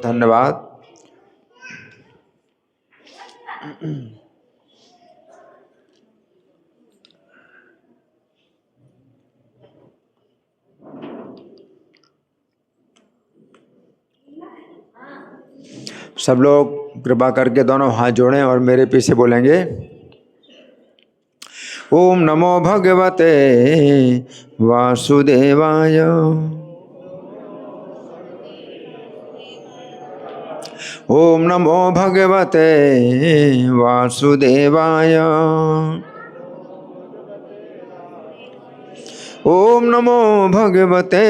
धन्यवाद। सब लोग कृपा करके दोनों हाथ जोड़ें और मेरे पीछे बोलेंगे, ओम नमो भगवते वासुदेवाय। ओम नमो भगवते वासुदेवाय। ओम नमो भगवते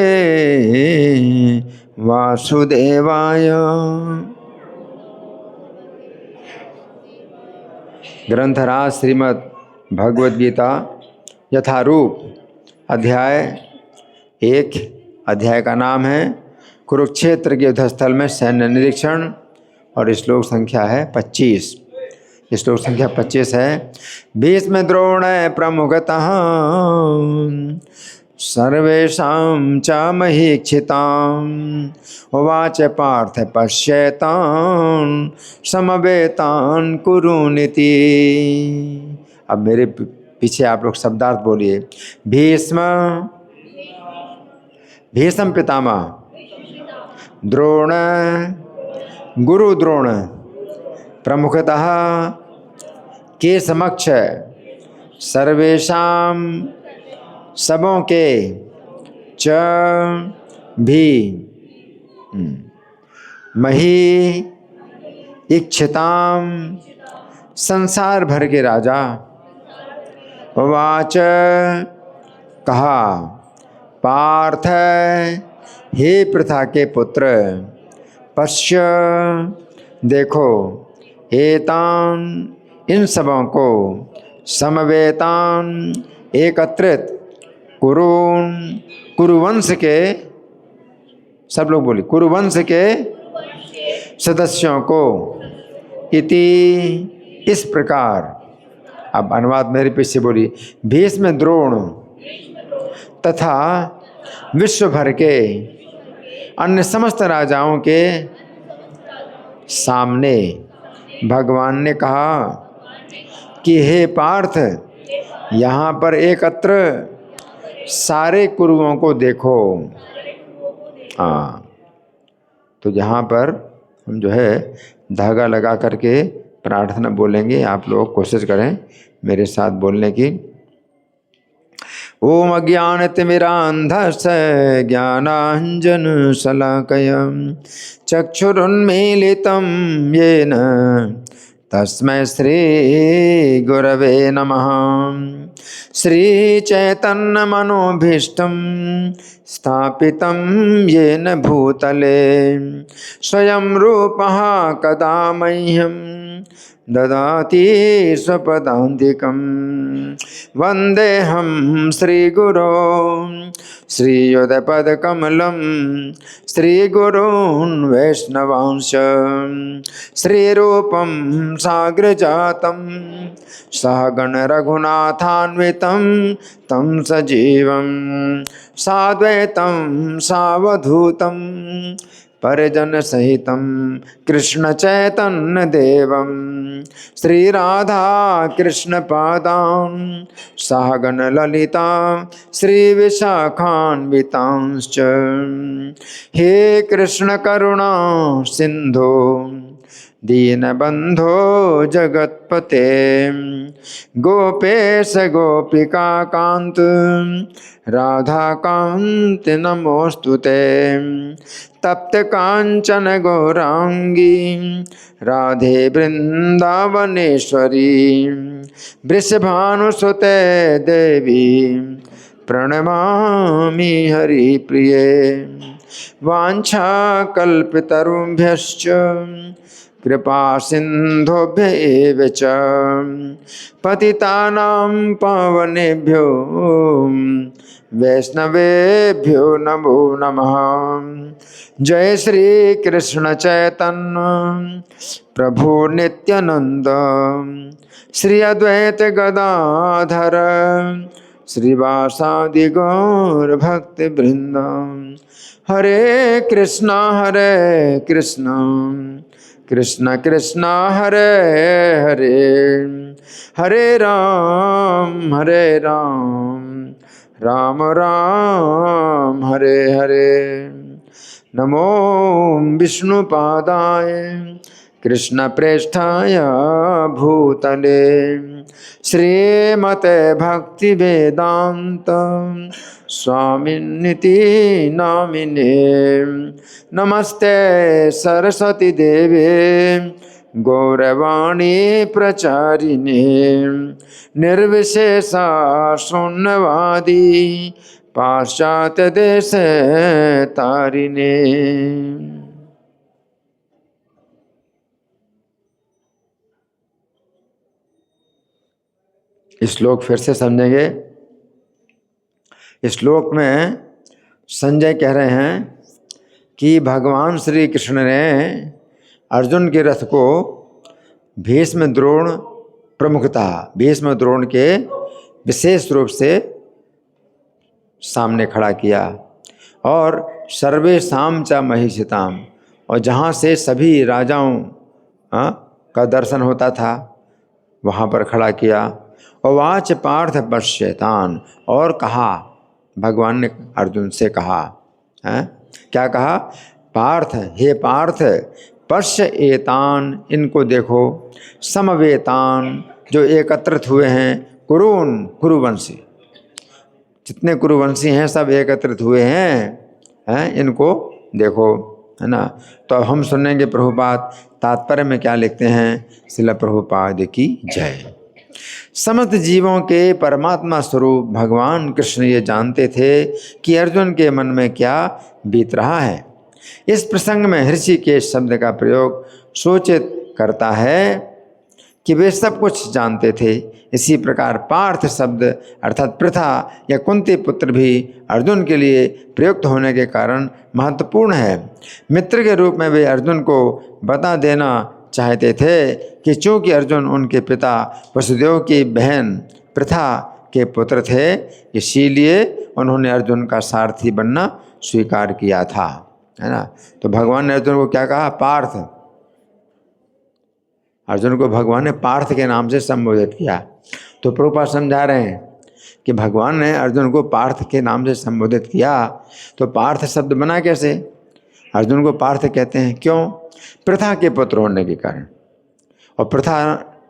वासुदेवाय। ग्रंथराज श्रीमद् भगवद गीता यथारूप अध्याय 1। अध्याय का नाम है कुरुक्षेत्र के युद्धस्थल में सैन्य निरीक्षण और श्लोक संख्या है 25। श्लोक संख्या 25 है। भीष्म द्रोण प्रमुखतः सर्वेषां च महीक्षिताम् उवाच पार्थ पश्येतान् समवेतान् कुरुनिति। अब मेरे पीछे आप लोग शब्दार्थ बोलिए। भीष्म भीष्म पितामह, द्रोण गुरु द्रोण, प्रमुखतः के समक्ष, सर्वेषां सबों के, च भी, मही इच्छिताम संसार भर के राजा, वाच कहा, पार्थ हे पृथा के पुत्र, पश्य देखो, एतान इन सबों को, समवेतान एकत्रित, कुरुन कुरुवंश के, सब लोग बोलिए, कुरुवंश के सदस्यों को, इति इस प्रकार। अब अनुवाद मेरे पीछे बोलिए। भीष्म द्रोण तथा विश्व भर के अन्य समस्त राजाओं के सामने भगवान ने कहा कि हे पार्थ, यहाँ पर एकत्र सारे कुरुओं को देखो। हाँ, तो यहाँ पर हम जो है धागा लगा करके प्रार्थना बोलेंगे। आप लोग कोशिश करें मेरे साथ बोलने की। ओम अज्ञानतिमिरान्धस्य ज्ञानाञ्जनशलाकया चक्षुरुन्मीलितं येन तस्मै श्री गुरवे नमः। श्रीचैतन्यमनोभीष्टं स्थापितं येन भूतले स्वयं रूपः कदा मह्यं ददाति स्वपदान्तिकं। वन्देऽहं श्रीगुरो श्रीयुतपदकमलं श्रीगुरून् वैष्णवांश श्रीरूपं साग्रजातं सहगण रघुनाथान्वितं तं सजीवं साद्वैतं सावधूतं परिजन सहितं कृष्ण चैतन्य देवं श्रीराधा कृष्ण पादान् सहगण ललिता श्री विशाखान्वितांश्च। हे कृष्ण करुणा सिंधो दीनबंधो जगत्पते गोपेश गोपिका कांत राधा कांत नमोस्तुते। तप्त कांचन गौरांगी राधे वृंदावनेश्वरी वृषभानुसुते देवी प्रणमामि हरिप्रिये। वाञ्छाकल्पतरुभ्यश्च कृपा सिन्धुभ्य एव च पतितानां पावनेभ्यो वैष्णवेभ्यो नमो नमः। जय श्री कृष्ण चैतन्य प्रभु नित्यानंद श्री अद्वैत गदाधर श्रीवासादि गौर भक्त वृंद। हरे कृष्णा कृष्ण कृष्ण हरे हरे, हरे राम राम राम हरे हरे। नमो विष्णुपादाय कृष्ण प्रेष्ठाय भूतले, श्रीमते भक्ति वेदांत स्वामिनिति नामिने। नमस्ते सरस्वती देवे गौरवाणी प्रचारिणे, निर्विशेषा शून्यवादी पाश्चात्य देश तारिणे। इस श्लोक फिर से समझेंगे। इस श्लोक में संजय कह रहे हैं कि भगवान श्री कृष्ण ने अर्जुन के रथ को भीष्म द्रोण प्रमुखतः भीष्म द्रोण के विशेष रूप से सामने खड़ा किया और सर्वेषां च महिषिताम, और जहाँ से सभी राजाओं का दर्शन होता था वहाँ पर खड़ा किया। और वाच पार्थ पश्यतान, और कहा, भगवान ने अर्जुन से कहा, क्या कहा? पार्थ, हे पार्थ, पश्य एतान, इनको देखो, समवेतान, जो एकत्रित हुए हैं, कुरुन, कुरुवंशी, जितने कुरुवंशी हैं सब एकत्रित हुए हैं, इनको देखो, है ना। तो अब हम सुनेंगे प्रभुपाद तात्पर्य में क्या लिखते हैं। श्रील प्रभुपाद की जय। समस्त जीवों के परमात्मा स्वरूप भगवान कृष्ण ये जानते थे कि अर्जुन के मन में क्या बीत रहा है। इस प्रसंग में ऋषिकेश शब्द का प्रयोग सूचित करता है कि वे सब कुछ जानते थे। इसी प्रकार पार्थ शब्द अर्थात पृथा या कुंती पुत्र भी अर्जुन के लिए प्रयुक्त होने के कारण महत्वपूर्ण है। मित्र के रूप में वे अर्जुन को बता देना चाहते थे कि चूँकि अर्जुन उनके पिता वसुदेव की बहन पृथा के पुत्र थे, इसीलिए उन्होंने अर्जुन का सारथी बनना स्वीकार किया था, है ना। तो भगवान ने अर्जुन को क्या कहा? पार्थ। अर्जुन को भगवान ने पार्थ के नाम से संबोधित किया। तो प्रभुपाद समझा रहे हैं कि भगवान ने अर्जुन को पार्थ के नाम से संबोधित किया। तो पार्थ शब्द बना कैसे? अर्जुन को पार्थ कहते हैं, क्यों? पृथा के पुत्र होने के कारण। और पृथा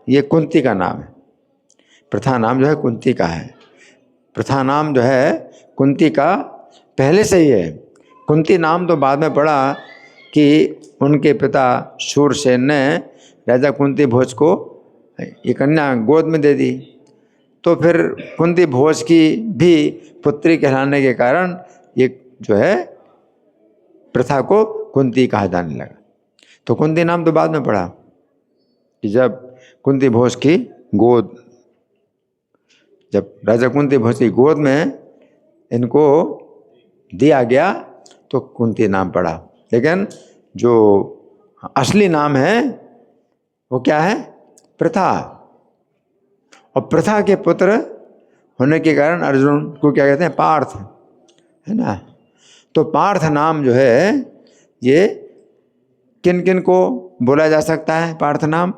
ये कुंती का नाम है। पृथा नाम जो है कुंती का है। पृथा नाम जो है कुंती का पहले से ही है। कुंती नाम तो बाद में पड़ा कि उनके पिता शूरसेन ने राजा कुंती भोज को ये कन्या गोद में दे दी। तो फिर कुंती भोज की भी पुत्री कहलाने के कारण ये जो है प्रथा को कुंती कहा जाने लगा। तो कुंती नाम तो बाद में पड़ा कि जब कुंती भोज की गोद, जब राजा कुंती भोज की गोद में इनको दिया गया तो कुंती नाम पड़ा। लेकिन जो असली नाम है वो क्या है? पृथा। और पृथा के पुत्र होने के कारण अर्जुन को क्या कहते हैं? पार्थ, है ना। तो पार्थ नाम जो है ये किन किन को बोला जा सकता है? पार्थ नाम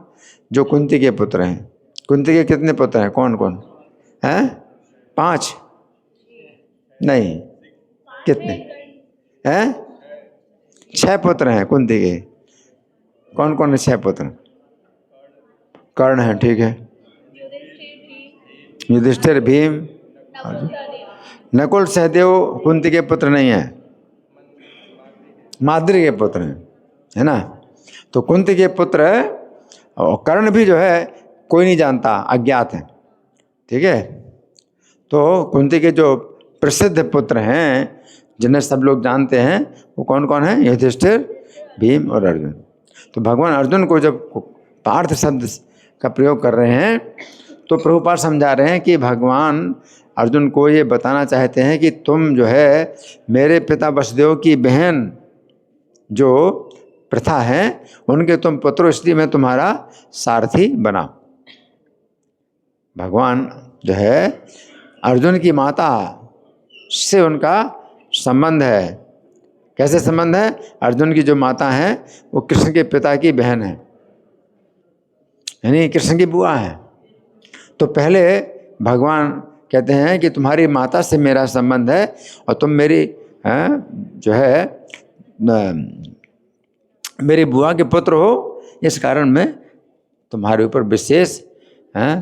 जो कुंती के पुत्र हैं। कुंती के कितने पुत्र हैं? कौन कौन हैं? 5 नहीं, कितने हैं? 6 पुत्र हैं कुंती के। कौन कौन है 6 पुत्र? कर्ण है, ठीक है, युधिष्ठिर, भीम, नकुल, सहदेव कुंती के पुत्र नहीं है, माद्री के पुत्र हैं, है ना। तो कुंती के पुत्र और कर्ण भी जो है कोई नहीं जानता, अज्ञात है, ठीक है। तो कुंती के जो प्रसिद्ध पुत्र हैं जिन्हें सब लोग जानते हैं वो कौन कौन है? युधिष्ठिर, भीम और अर्जुन। तो भगवान अर्जुन को जब पार्थ शब्द का प्रयोग कर रहे हैं तो प्रभुपाद समझा रहे हैं कि भगवान अर्जुन को ये बताना चाहते हैं कि तुम जो है मेरे पिता वसुदेव की बहन जो प्रथा है उनके तुम पुत्र, इसलिए मैं तुम्हारा सारथी बना। भगवान जो है अर्जुन की माता से उनका संबंध है। कैसे संबंध है? अर्जुन की जो माता है वो कृष्ण के पिता की बहन है, यानी कृष्ण की बुआ है। तो पहले भगवान कहते हैं कि तुम्हारी माता से मेरा संबंध है और तुम मेरी जो है मेरी बुआ के पुत्र हो, इस कारण मैं तुम्हारे ऊपर विशेष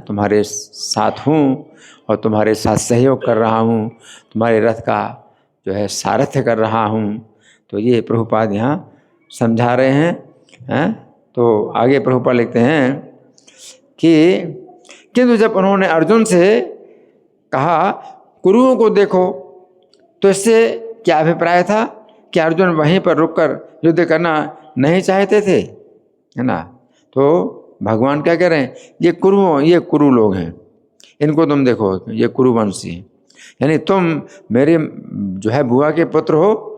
तुम्हारे साथ हूँ और तुम्हारे साथ सहयोग कर रहा हूँ, तुम्हारे रथ का जो है सारथ्य कर रहा हूँ। तो ये प्रभुपाद यहाँ समझा रहे हैं। तो आगे प्रभुपाद लिखते हैं कि किंतु जब उन्होंने अर्जुन से कहा कुरुओं को देखो, तो इससे क्या अभिप्राय था कि अर्जुन वहीं पर रुककर युद्ध करना नहीं चाहते थे, है ना। तो भगवान क्या कह रहे हैं, ये कुरु लोग हैं, इनको तुम देखो, ये कुरुवंशी हैं, यानी तुम मेरे जो है बुआ के पुत्र हो,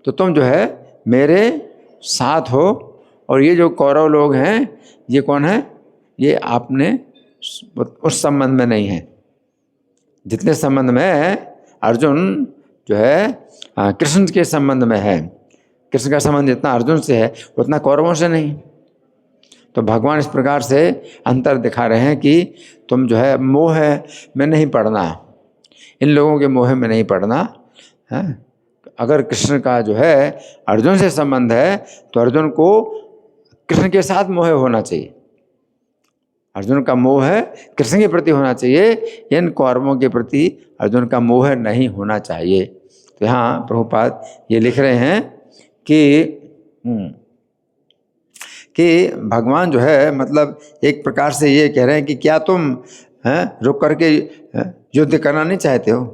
तो तुम जो है मेरे साथ हो। और ये जो कौरव लोग हैं ये कौन है? ये आपने उस संबंध में नहीं है जितने संबंध में अर्जुन जो है कृष्ण के संबंध में है। कृष्ण का संबंध जितना अर्जुन से है उतना कौरवों से नहीं। तो भगवान इस प्रकार से अंतर दिखा रहे हैं कि तुम जो है मोह में नहीं पड़ना, इन लोगों के मोह में नहीं पड़ना है। अगर कृष्ण का जो है अर्जुन से संबंध है तो अर्जुन को कृष्ण के साथ मोह होना चाहिए, अर्जुन का मोह है कृष्ण के प्रति होना चाहिए, इन कौरवों के प्रति अर्जुन का मोह नहीं होना चाहिए। तो यहाँ प्रभुपाद ये लिख रहे हैं कि भगवान जो है मतलब एक प्रकार से ये कह रहे हैं कि क्या तुम रुक करके युद्ध करना नहीं चाहते हो,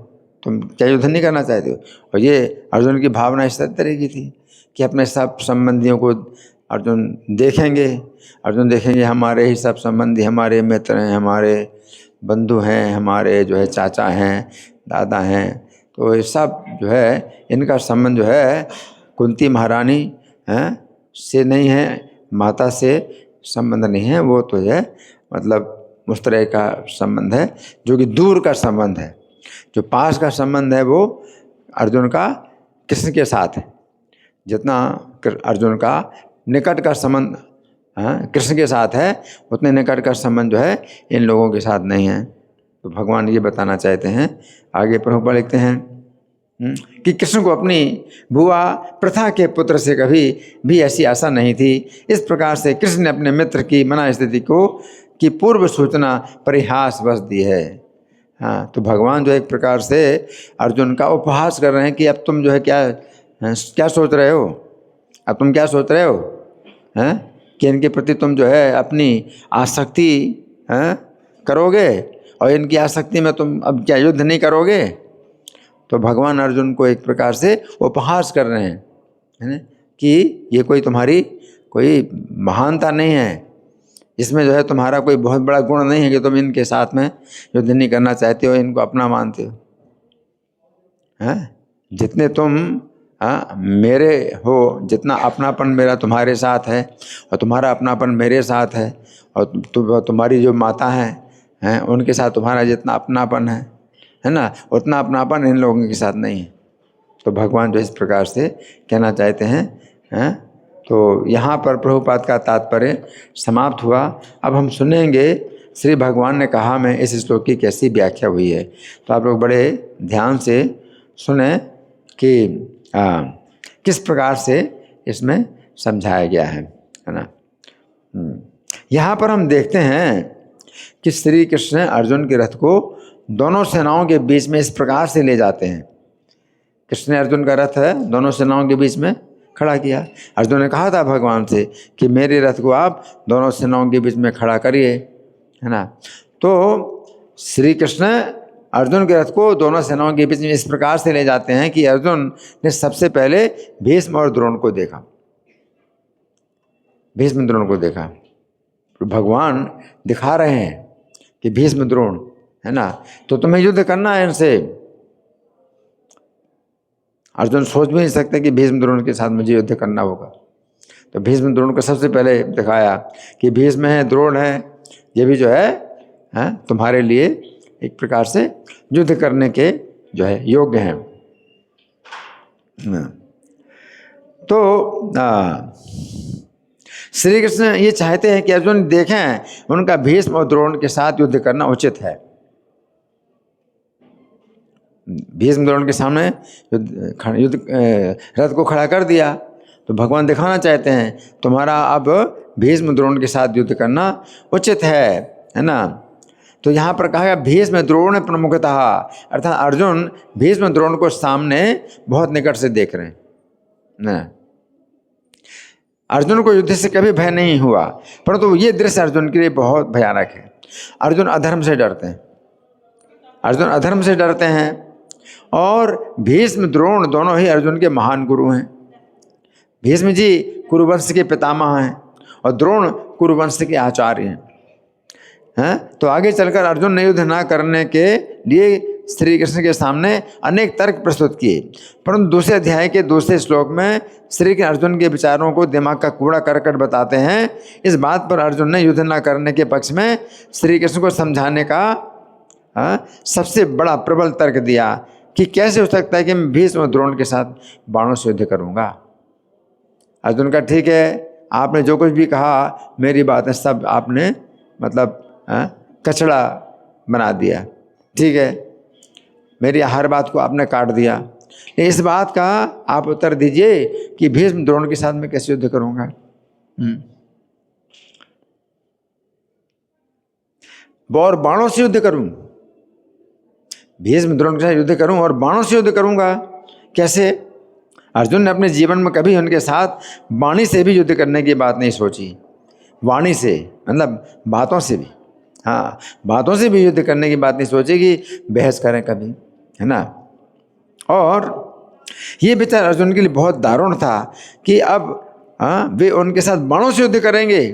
तुम क्या युद्ध नहीं करना चाहते हो। और ये अर्जुन की भावना इस तरह की थी कि अपने सब संबंधियों को अर्जुन देखेंगे हमारे ही सब संबंधी, हमारे मित्र हैं, हमारे बंधु हैं, हमारे जो है चाचा हैं, दादा हैं। तो ये सब जो है इनका संबंध जो है कुंती महारानी से नहीं है, माता से संबंध नहीं है, वो तो है मतलब उस तरह का संबंध है जो कि दूर का संबंध है। जो पास का संबंध है वो अर्जुन का कृष्ण के साथ है, जितना अर्जुन का निकट का संबंध कृष्ण के साथ है उतने निकट का संबंध जो है इन लोगों के साथ नहीं है। तो भगवान ये बताना चाहते हैं। आगे प्रभुपाद लिखते हैं कि कृष्ण को अपनी बुआ प्रथा के पुत्र से कभी भी ऐसी आशा नहीं थी। इस प्रकार से कृष्ण ने अपने मित्र की मना स्थिति की पूर्व सूचना परिहासवश दी है। हाँ, तो भगवान जो एक प्रकार से अर्जुन का उपहास कर रहे हैं कि अब तुम जो है क्या सोच रहे हो, अब तुम क्या सोच रहे हो कि इनके प्रति तुम जो है अपनी आसक्ति करोगे और इनकी आसक्ति में तुम अब क्या युद्ध नहीं करोगे। तो भगवान अर्जुन को एक प्रकार से उपहास कर रहे हैं, है ना, कि ये कोई तुम्हारी कोई महानता नहीं है, इसमें जो है तुम्हारा कोई बहुत बड़ा गुण नहीं है कि तुम इनके साथ में युद्ध नहीं करना चाहते हो, इनको अपना मानते हो। जितने तुम मेरे हो, जितना अपनापन मेरा तुम्हारे साथ है और तुम्हारा अपनापन मेरे साथ है और तुम्हारी जो माता हैं उनके साथ तुम्हारा जितना अपनापन है ना, उतना अपनापन इन लोगों के साथ नहीं है। तो भगवान जो इस प्रकार से कहना चाहते हैं तो यहाँ पर प्रभुपाद का तात्पर्य समाप्त हुआ। अब हम सुनेंगे श्री भगवान ने कहा में इस श्लोक की कैसी व्याख्या हुई है। तो आप लोग बड़े ध्यान से सुने कि किस प्रकार से इसमें समझाया गया है ना। यहाँ पर हम देखते हैं कि श्री कृष्ण अर्जुन के रथ को दोनों सेनाओं के बीच में इस प्रकार से ले जाते हैं। कृष्ण ने अर्जुन का रथ है दोनों सेनाओं के बीच में खड़ा किया। अर्जुन ने कहा था भगवान से कि मेरे रथ को आप दोनों सेनाओं के बीच में खड़ा करिए, है ना। तो श्री कृष्ण अर्जुन के रथ को दोनों सेनाओं के बीच में इस प्रकार से ले जाते हैं कि अर्जुन ने सबसे पहले भीष्म और द्रोण को देखा, भीष्म द्रोण को देखा। तो भगवान दिखा रहे हैं कि भीष्म द्रोण, है ना, तो तुम्हें युद्ध करना है इनसे। अर्जुन सोच भी नहीं सकते कि भीष्म द्रोण के साथ मुझे युद्ध करना होगा। तो भीष्म द्रोण को सबसे पहले दिखाया कि भीष्म है, द्रोण है, ये भी जो है तुम्हारे लिए एक प्रकार से युद्ध करने के जो है योग्य हैं। तो श्री कृष्ण ये चाहते हैं कि अर्जुन देखें उनका भीष्म और द्रोण के साथ युद्ध करना उचित है। भीष्म द्रोण के सामने युद्ध रथ को खड़ा कर दिया तो भगवान दिखाना चाहते हैं तुम्हारा अब भीष्म द्रोण के साथ युद्ध करना उचित है ना। तो यहाँ पर कहा गया भीष्म द्रोण प्रमुखतः, अर्थात अर्जुन भीष्म द्रोण को सामने बहुत निकट से देख रहे हैं ना। अर्जुन को युद्ध से कभी भय नहीं हुआ, परंतु ये दृश्य अर्जुन के लिए बहुत भयानक है। अर्जुन अधर्म से डरते हैं, अर्जुन अधर्म से डरते हैं और भीष्म द्रोण दोनों ही अर्जुन के महान गुरु हैं। भीष्म जी कुरुवंश के पितामह हैं और द्रोण कुरुवंश के आचार्य हैं। तो आगे चलकर अर्जुन ने युद्ध न करने के लिए श्री कृष्ण के सामने अनेक तर्क प्रस्तुत किए, परंतु दूसरे अध्याय के दूसरे श्लोक में श्री कृष्ण अर्जुन के विचारों को दिमाग का कूड़ा करकट बताते हैं। इस बात पर अर्जुन ने युद्ध न करने के पक्ष में श्री कृष्ण को समझाने का सबसे बड़ा प्रबल तर्क दिया कि कैसे हो सकता है कि मैं भीष्म और द्रोण के साथ बाणों से युद्ध करूँगा। अर्जुन का ठीक है, आपने जो कुछ भी कहा मेरी बातें सब आपने मतलब कचड़ा बना दिया, ठीक है, मेरी हर बात को आपने काट दिया। इस बात का आप उत्तर दीजिए कि भीष्म द्रोण के साथ मैं कैसे युद्ध करूँगा। और बाणों से युद्ध करूँ, भीष्म द्रोण के साथ युद्ध करूँ और बाणों से युद्ध करूँगा कैसे। अर्जुन ने अपने जीवन में कभी उनके साथ वाणी से भी युद्ध करने की बात नहीं सोची। वाणी से मतलब बातों से भी, हाँ बातों से भी युद्ध करने की बात नहीं सोची कि बहस करें कभी, है ना। और ये विचार अर्जुन के लिए बहुत दारुण था कि अब वे उनके साथ बाणों से युद्ध करेंगे।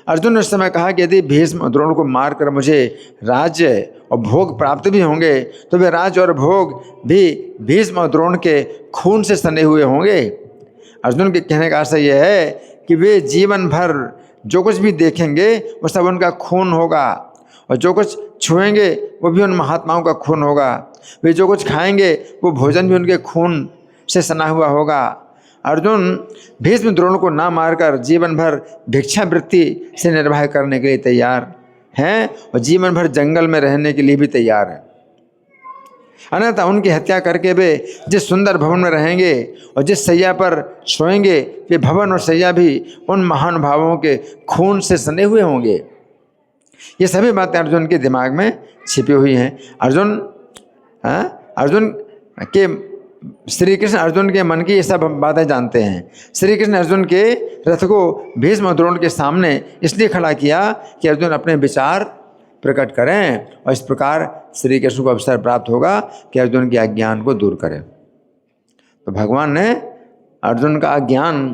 अर्जुन ने उस समय कहा कि यदि भीष्म और द्रोण को मारकर मुझे राज्य और भोग प्राप्त भी होंगे तो वे राज्य और भोग भी भीष्म और द्रोण के खून से सने हुए होंगे। अर्जुन के कहने का आशय यह है कि वे जीवन भर जो कुछ भी देखेंगे वो सब उनका खून होगा और जो कुछ छुएंगे वो भी उन महात्माओं का खून होगा। वे जो कुछ खाएंगे वो भोजन भी उनके खून से सना हुआ होगा। अर्जुन भीष्म द्रोण को ना मारकर जीवन भर भिक्षावृत्ति से निर्वाह करने के लिए तैयार हैं और जीवन भर जंगल में रहने के लिए भी तैयार हैं। अन्यथा उनकी हत्या करके वे जिस सुंदर भवन में रहेंगे और जिस सैया पर सोएंगे वे भवन और सैया भी उन महान भावों के खून से सने हुए होंगे। ये सभी बातें अर्जुन के दिमाग में छिपी हुई हैं। अर्जुन के श्री कृष्ण अर्जुन के मन की ये सब बातें जानते हैं। श्री कृष्ण अर्जुन के रथ को भीष्म और द्रोण के सामने इसलिए खड़ा किया कि अर्जुन अपने विचार प्रकट करें और इस प्रकार श्री कृष्ण को अवसर प्राप्त होगा कि अर्जुन के अज्ञान को दूर करें। तो भगवान ने अर्जुन का अज्ञान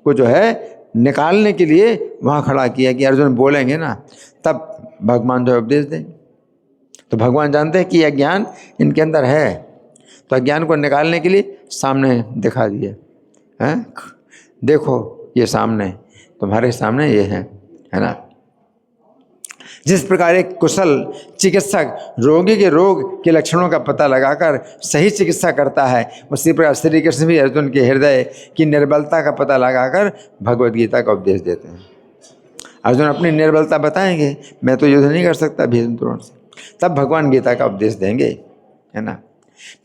को जो है निकालने के लिए वहाँ खड़ा किया कि अर्जुन बोलेंगे ना तब भगवान जो उपदेश देंगे। तो भगवान जानते हैं कि यह ज्ञान इनके अंदर है, तो अज्ञान को निकालने के लिए सामने दिखा दिए हैं। देखो ये सामने तुम्हारे सामने ये है ना। जिस प्रकार एक कुशल चिकित्सक रोगी के रोग के लक्षणों का पता लगाकर सही चिकित्सा करता है, उसी प्रकार श्री कृष्ण भी अर्जुन के हृदय की निर्बलता का पता लगाकर भगवद गीता का उपदेश देते हैं। अर्जुन अपनी निर्बलता बताएंगे, मैं तो युद्ध नहीं कर सकता भीष्म द्रोण से, तब भगवान गीता का उपदेश देंगे, है ना।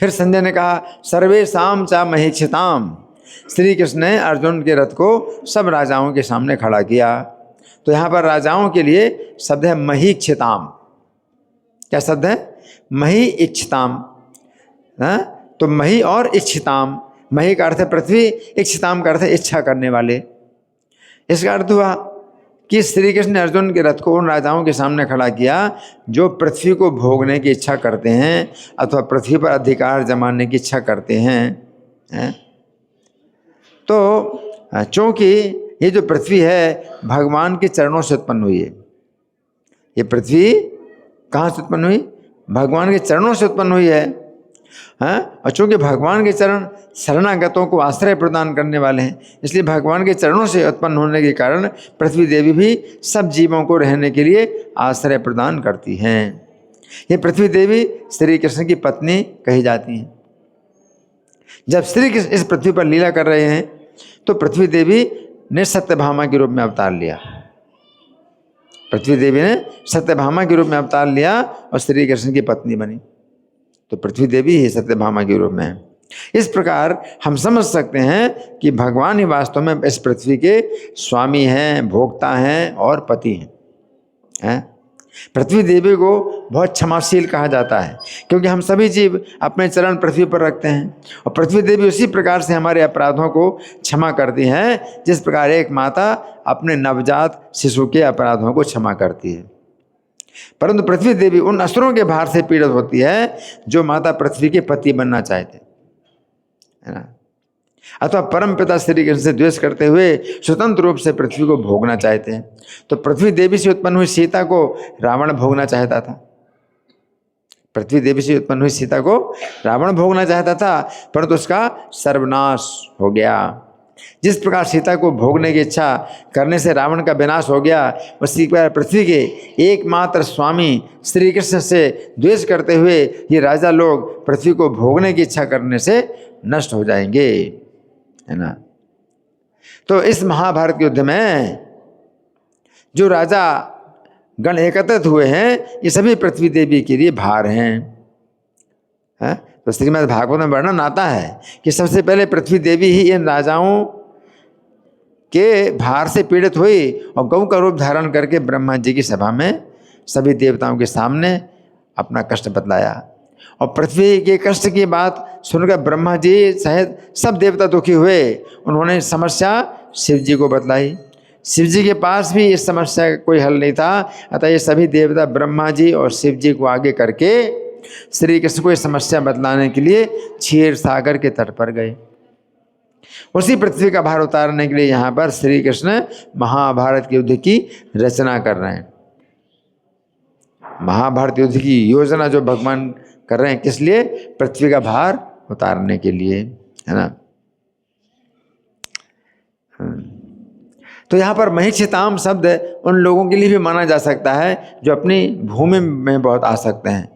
फिर संजय ने कहा सर्वेषां च महीक्षिताम। श्री कृष्ण ने अर्जुन के रथ को सब राजाओं के सामने खड़ा किया। तो यहाँ पर राजाओं के लिए शब्द है महीक्षिताम। क्या शब्द है? मही इच्छिताम। तो मही और इच्छिताम, मही का अर्थ है पृथ्वी, इच्छिताम का अर्थ है इच्छा करने वाले। इसका अर्थ हुआ कि श्री कृष्ण ने अर्जुन के रथ को उन राजाओं के सामने खड़ा किया जो पृथ्वी को भोगने की इच्छा करते हैं अथवा पृथ्वी पर अधिकार जमाने की इच्छा करते हैं। तो चूँकि ये जो पृथ्वी है भगवान के चरणों से उत्पन्न हुई है, ये पृथ्वी कहाँ से उत्पन्न हुई? भगवान के चरणों से उत्पन्न हुई है। और चूँकि भगवान के चरण शरणागतों को आश्रय प्रदान करने वाले हैं, इसलिए भगवान के चरणों से उत्पन्न होने के कारण पृथ्वी देवी भी सब जीवों को रहने के लिए आश्रय प्रदान करती हैं। ये पृथ्वी देवी श्री कृष्ण की पत्नी कही जाती हैं। जब श्री कृष्ण इस पृथ्वी पर लीला कर रहे हैं तो पृथ्वी देवी ने सत्यभामा के रूप में अवतार लिया। पृथ्वी देवी ने सत्यभामा के रूप में अवतार लिया और श्री कृष्ण की पत्नी बनी। तो पृथ्वी देवी ही सत्यभामा के रूप में है। इस प्रकार हम समझ सकते हैं कि भगवान ही वास्तव में इस पृथ्वी के स्वामी हैं, भोक्ता हैं और पति हैं। पृथ्वी देवी को बहुत क्षमाशील कहा जाता है क्योंकि हम सभी जीव अपने चरण पृथ्वी पर रखते हैं और पृथ्वी देवी उसी प्रकार से हमारे अपराधों को क्षमा करती हैं जिस प्रकार एक माता अपने नवजात शिशु के अपराधों को क्षमा करती है। परंतु पृथ्वी देवी उन असुरों के भार से पीड़ित होती है जो माता पृथ्वी के पति बनना चाहते है ना, अथवा परम पिता श्री कृष्ण से द्वेष करते हुए स्वतंत्र रूप से पृथ्वी को भोगना चाहते हैं। तो पृथ्वी देवी से उत्पन्न हुई सीता को रावण भोगना चाहता था। पृथ्वी देवी से उत्पन्न हुई सीता को रावण भोगना चाहता था परंतु उसका सर्वनाश हो गया। जिस प्रकार सीता को भोगने की इच्छा करने से रावण का विनाश हो गया, उसी प्रकार पृथ्वी के एकमात्र स्वामी श्री कृष्ण से द्वेष करते हुए ये राजा लोग पृथ्वी को भोगने की इच्छा करने से नष्ट हो जाएंगे, है ना। तो इस महाभारत युद्ध में जो राजा गण एकत्रित हुए हैं ये सभी पृथ्वी देवी के लिए भार हैं, है? तो श्रीमद् भागवत में वर्णन आता है कि सबसे पहले पृथ्वी देवी ही इन राजाओं के भार से पीड़ित हुई और गौ का रूप धारण करके ब्रह्मा जी की सभा में सभी देवताओं के सामने अपना कष्ट बतलाया। और पृथ्वी के कष्ट की बात सुनकर ब्रह्मा जी सहित सब देवता दुखी हुए। उन्होंने समस्या शिव जी को बतलाई। शिव जी के पास भी इस समस्या का कोई हल नहीं था, अतः ये सभी देवता ब्रह्मा जी और शिव जी को आगे करके श्री कृष्ण को ये समस्या बतलाने के लिए क्षीर सागर के तट पर गए। उसी पृथ्वी का भार उतारने के लिए यहाँ पर श्री कृष्ण महाभारत के युद्ध की रचना कर रहे हैं। महाभारत युद्ध की योजना जो भगवान कर रहे हैं किस लिए? पृथ्वी का भार उतारने के लिए, है ना। तो यहाँ पर महिषिताम शब्द उन लोगों के लिए भी माना जा सकता है जो अपनी भूमि में बहुत आसक्त हैं।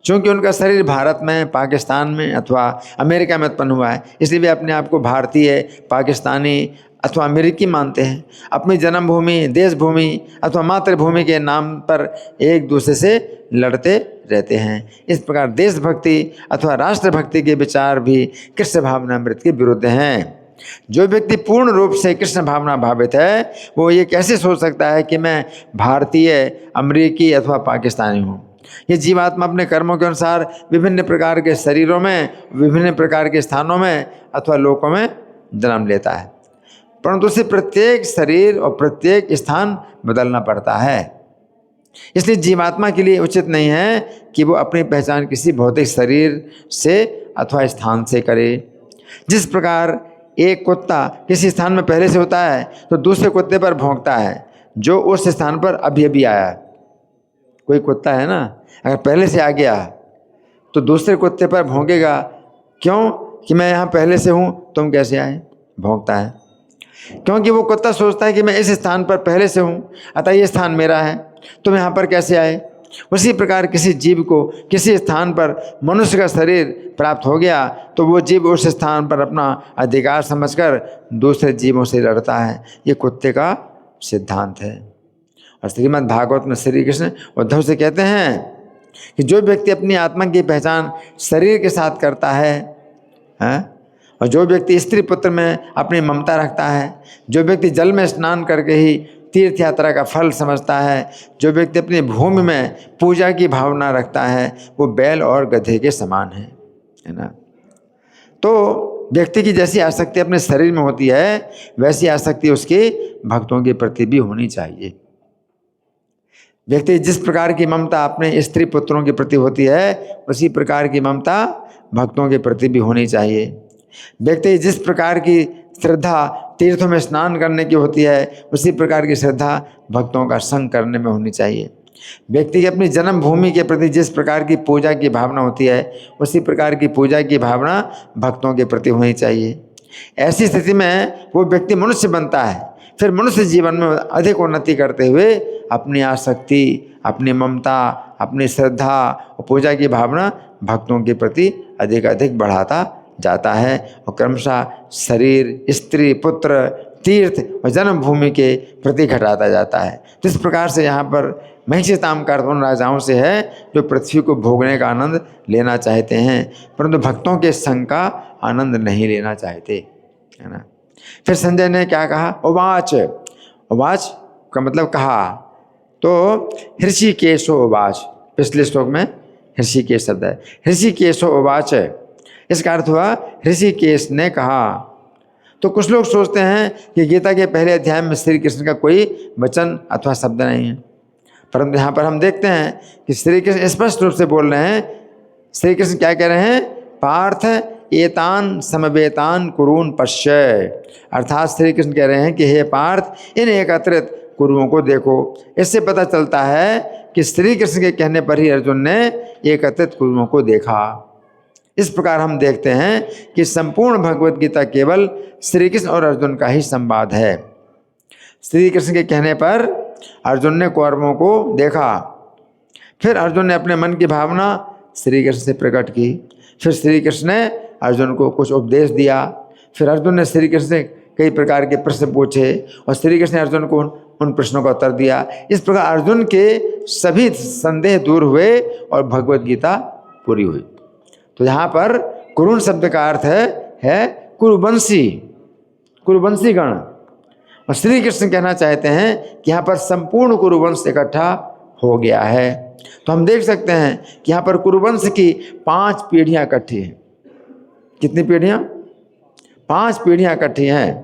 क्योंकि उनका शरीर भारत में, पाकिस्तान में अथवा अमेरिका में उत्पन्न हुआ है, इसलिए वे अपने आप को भारतीय, पाकिस्तानी अथवा अमेरिकी मानते हैं। अपनी जन्मभूमि, देश भूमि अथवा मातृभूमि के नाम पर एक दूसरे से लड़ते रहते हैं। इस प्रकार देशभक्ति अथवा राष्ट्रभक्ति के विचार भी कृष्ण भावनामृत के विरुद्ध हैं। जो व्यक्ति पूर्ण रूप से कृष्ण भावना भावित है वो ये कैसे सोच सकता है कि मैं भारतीय, अमेरिकी अथवा पाकिस्तानी हूँ। ये जीवात्मा अपने कर्मों के अनुसार विभिन्न प्रकार के शरीरों में, विभिन्न प्रकार के स्थानों में अथवा लोकों में जन्म लेता है, परंतु उसे प्रत्येक शरीर और प्रत्येक स्थान बदलना पड़ता है। इसलिए जीवात्मा के लिए उचित नहीं है कि वो अपनी पहचान किसी भौतिक शरीर से अथवा स्थान से करे। जिस प्रकार एक कुत्ता किसी स्थान में पहले से होता है तो दूसरे कुत्ते पर भौंकता है जो उस स्थान पर अभी अभी आया है। कोई कुत्ता है ना, अगर पहले से आ गया तो दूसरे कुत्ते पर भौंकेगा, क्यों? कि मैं यहाँ पहले से हूँ, तुम कैसे आए? भौंकता है क्योंकि वो कुत्ता सोचता है कि मैं इस स्थान पर पहले से हूँ, अतः ये स्थान मेरा है, तुम यहाँ पर कैसे आए? उसी प्रकार किसी जीव को किसी स्थान पर मनुष्य का शरीर प्राप्त हो गया तो वो जीव उस स्थान पर अपना अधिकार समझकर दूसरे जीवों से लड़ता है। ये कुत्ते का सिद्धांत है। और श्रीमद् भागवत में श्री कृष्ण उद्धव से कहते हैं कि जो व्यक्ति अपनी आत्मा की पहचान शरीर के साथ करता है, और जो व्यक्ति स्त्री पुत्र में अपनी ममता रखता है, जो व्यक्ति जल में स्नान करके ही तीर्थ यात्रा का फल समझता है, जो व्यक्ति अपनी भूमि में पूजा की भावना रखता है, वो बैल और गधे के समान है ना। तो व्यक्ति की जैसी आसक्ति अपने शरीर में होती है वैसी आसक्ति उसके भक्तों के प्रति भी होनी चाहिए। व्यक्ति जिस प्रकार की ममता अपने स्त्री पुत्रों के प्रति होती है उसी प्रकार की ममता भक्तों के प्रति भी होनी चाहिए। व्यक्ति जिस प्रकार की श्रद्धा तीर्थों में स्नान करने की होती है उसी प्रकार की श्रद्धा भक्तों का संग करने में होनी चाहिए। व्यक्ति की अपनी जन्मभूमि के प्रति जिस प्रकार की पूजा की भावना होती है उसी प्रकार की पूजा की भावना भक्तों के प्रति होनी चाहिए। ऐसी स्थिति में वो व्यक्ति मनुष्य बनता है, फिर मनुष्य जीवन में अधिक उन्नति करते हुए अपनी आसक्ति, अपनी ममता, अपनी श्रद्धा और पूजा की भावना भक्तों के प्रति अधिक अधिक बढ़ाता जाता है और क्रमशः शरीर, स्त्री, पुत्र, तीर्थ और जन्मभूमि के प्रति घटाता जाता है। तो इस प्रकार से यहाँ पर महिषीताम का अर्थ उन राजाओं से है जो पृथ्वी को भोगने का आनंद लेना चाहते हैं परंतु भक्तों के संग का आनंद नहीं लेना चाहते, है ना। फिर संजय ने क्या कहा, उवाच, उवाच का मतलब कहा, तो ऋषिकेशो उवाच, पिछले श्लोक में ऋषिकेश शब्द है, ऋषिकेशो उवाच, इसका अर्थ हुआ ऋषिकेश ने कहा। तो कुछ लोग सोचते हैं कि गीता के पहले अध्याय में श्री कृष्ण का कोई वचन अथवा शब्द नहीं है, परंतु यहाँ पर हम देखते हैं कि श्री कृष्ण स्पष्ट रूप से बोल रहे हैं। श्री कृष्ण क्या कह रहे हैं, पार्थ एतान समवेतान कुरून पश्य, अर्थात श्री कृष्ण कह रहे हैं कि हे पार्थ इन एकत्रित कुरुओं को देखो। इससे पता चलता है कि श्री कृष्ण के कहने पर ही अर्जुन ने एकत्रित कुरुओं को देखा। इस प्रकार हम देखते हैं कि संपूर्ण भगवत गीता केवल श्री कृष्ण और अर्जुन का ही संवाद है। श्री कृष्ण के कहने पर अर्जुन ने कौरवों को देखा, फिर अर्जुन ने अपने मन की भावना श्री कृष्ण से प्रकट की, फिर श्री कृष्ण ने अर्जुन को कुछ उपदेश दिया, फिर अर्जुन ने श्री कृष्ण से कई प्रकार के प्रश्न पूछे और श्री कृष्ण ने अर्जुन को उन प्रश्नों का उत्तर दिया। इस प्रकार अर्जुन के सभी संदेह दूर हुए और भगवत गीता पूरी हुई। तो यहाँ पर कुरुन शब्द का अर्थ है कुरुवंशी, कुरुवंशी गण। और श्री कृष्ण कहना चाहते हैं कि यहाँ पर संपूर्ण कुरुवंश इकट्ठा हो गया है। तो हम देख सकते हैं कि यहाँ पर कुरुवंश की 5 पीढ़ियाँ इकट्ठी हैं। कितनी पीढ़ियाँ? 5 पीढ़ियाँ इकट्ठी हैं।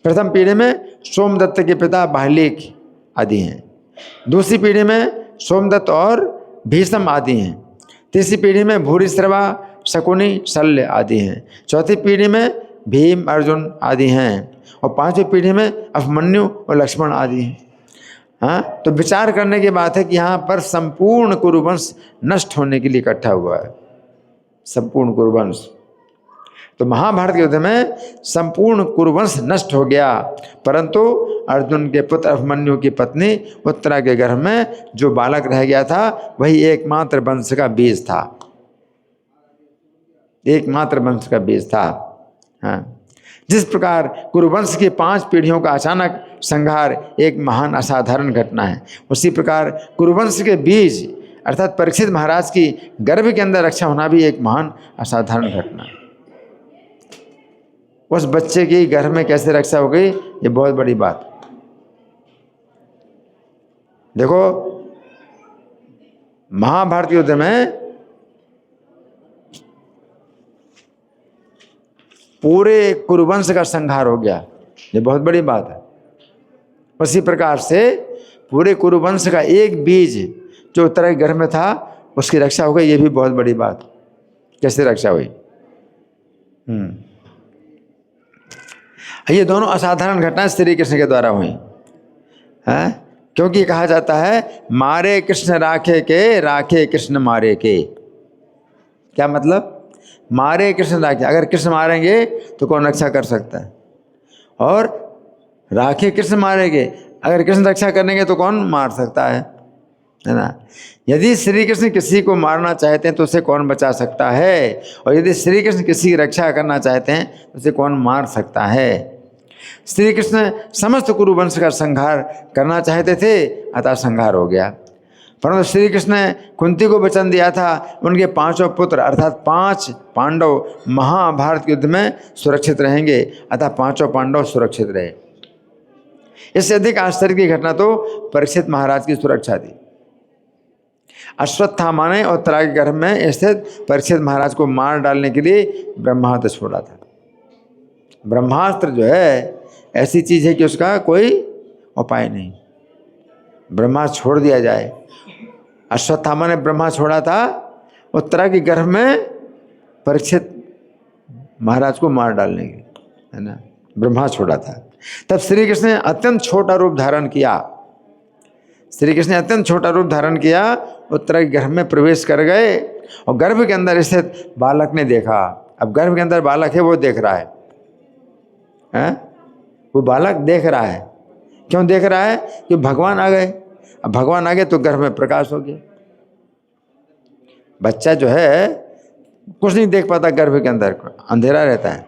प्रथम पीढ़ी में सोमदत्त के पिता बाहलिक आदि हैं, दूसरी पीढ़ी में सोमदत्त और भीष्म आदि हैं, तीसरी पीढ़ी में भूरिश्रवा, शकुनी, शल्य आदि हैं, चौथी पीढ़ी में भीम, अर्जुन आदि हैं और पांचवी पीढ़ी में अभिमन्यु और लक्ष्मण आदि हैं। हाँ, तो विचार करने की बात है कि यहाँ पर संपूर्ण कुरुवंश नष्ट होने के लिए इकट्ठा हुआ है, संपूर्ण कुरुवंश। तो महाभारत युद्ध में संपूर्ण कुरुवंश नष्ट हो गया, परंतु अर्जुन के पुत्र अभिमन्यु की पत्नी उत्तरा के गर्भ में जो बालक रह गया था वही एकमात्र वंश का बीज था, एकमात्र वंश का बीज था। हाँ, जिस प्रकार कुरुवंश की 5 पीढ़ियों का अचानक संहार एक महान असाधारण घटना है, उसी प्रकार कुरुवंश के बीज अर्थात परीक्षित महाराज की गर्भ के अंदर रक्षा होना भी एक महान असाधारण घटना है। उस बच्चे की गर्भ में कैसे रक्षा हो गई, ये बहुत बड़ी बात। देखो, महाभारत युद्ध में पूरे कुरुवंश का संहार हो गया, ये बहुत बड़ी बात है। उसी प्रकार से पूरे कुरुवंश का एक बीज जो उत्तरा के गर्भ में था उसकी रक्षा हो गई, ये भी बहुत बड़ी बात। कैसे रक्षा हुई? ये दोनों असाधारण घटनाएं श्री कृष्ण के द्वारा हुई हैं, क्योंकि कहा जाता है मारे कृष्ण राखे के, राखे कृष्ण मारे के। क्या मतलब? मारे कृष्ण राखे, अगर कृष्ण मारेंगे तो कौन रक्षा कर सकता है, और राखे कृष्ण मारेंगे, अगर कृष्ण रक्षा करेंगे तो कौन मार सकता है ना। यदि श्री कृष्ण किसी को मारना चाहते हैं तो उसे कौन बचा सकता है, और यदि श्री कृष्ण किसी की रक्षा करना चाहते हैं तो उसे कौन मार सकता है। श्री कृष्ण समस्त कुरुवंश का संहार करना चाहते थे, अतः संहार हो गया। परंतु श्री कृष्ण ने कुंती को वचन दिया था उनके 5 पुत्र अर्थात 5 पांडव महाभारत युद्ध में सुरक्षित रहेंगे, अतः 5 पांडव सुरक्षित रहे। इससे अधिक आश्चर्य की घटना तो परीक्षित महाराज की सुरक्षा थी। अश्वत्थामा ने उत्तरा के गर्भ में स्थित परीक्षित महाराज को मार डालने के लिए ब्रह्मास्त्र छोड़ा था। ब्रह्मास्त्र जो है ऐसी चीज है कि उसका कोई उपाय नहीं, ब्रह्मास्त्र छोड़ दिया जाए। अश्वत्थामा ने ब्रह्मास्त्र छोड़ा था उत्तरा के गर्भ में परीक्षित महाराज को मार डालने के, है ना, ब्रह्मास्त्र छोड़ा था। तब श्री कृष्ण ने अत्यंत छोटा रूप धारण किया, श्री कृष्ण ने अत्यंत छोटा रूप धारण किया, उत्तरा के गर्भ में प्रवेश कर गए और गर्भ के अंदर स्थित बालक ने देखा। अब गर्भ के अंदर बालक है, वो देख रहा है, वो बालक देख रहा है। क्यों देख रहा है? कि भगवान आ गए। अब भगवान आ गए तो गर्भ में प्रकाश हो गया। बच्चा जो है कुछ नहीं देख पाता, गर्भ के अंदर अंधेरा रहता है।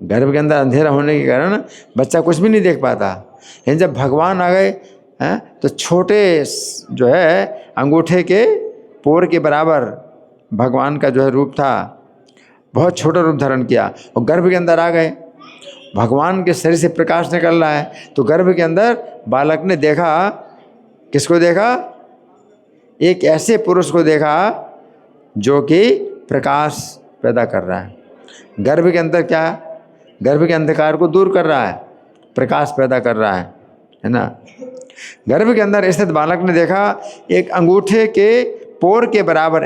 गर्भ के अंदर अंधेरा होने के कारण बच्चा कुछ भी नहीं देख पाता। लेकिन जब भगवान आ गए तो छोटे जो है अंगूठे के पोर के बराबर भगवान का जो है रूप था, बहुत छोटा रूप धारण किया और गर्भ के अंदर आ गए। भगवान के शरीर से प्रकाश निकल रहा है तो गर्भ के अंदर बालक ने देखा, किसको देखा? एक ऐसे पुरुष को देखा जो कि प्रकाश पैदा कर रहा है। गर्भ के अंदर क्या? गर्भ के अंधकार को दूर कर रहा है, प्रकाश पैदा कर रहा है ना। गर्भ के अंदर स्थित बालक ने देखा एक अंगूठे के पोर के बराबर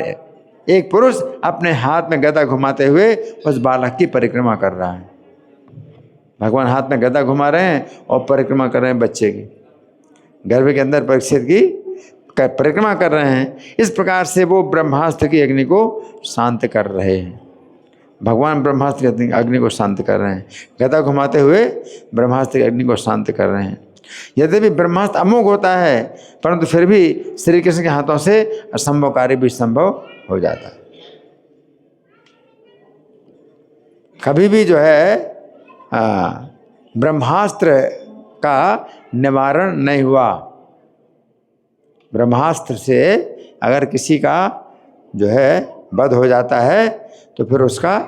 एक पुरुष अपने हाथ में गदा घुमाते हुए उस बालक की परिक्रमा कर रहा है। भगवान हाथ में गदा घुमा रहे हैं और परिक्रमा कर रहे हैं बच्चे की, गर्भ के अंदर परीक्षित की परिक्रमा कर रहे हैं। इस प्रकार से वो ब्रह्मास्त्र की अग्नि को शांत कर रहे हैं। भगवान ब्रह्मास्त्र की अग्नि को शांत कर रहे हैं, गदा घुमाते हुए ब्रह्मास्त्र की अग्नि को शांत कर रहे हैं। यद्यपि ब्रह्मास्त्र अमोघ होता है परंतु फिर भी श्री कृष्ण के हाथों से असंभव कार्य भी संभव हो जाता है। कभी भी जो है ब्रह्मास्त्र का निवारण नहीं हुआ। ब्रह्मास्त्र से अगर किसी का जो है वध हो जाता है तो फिर उसका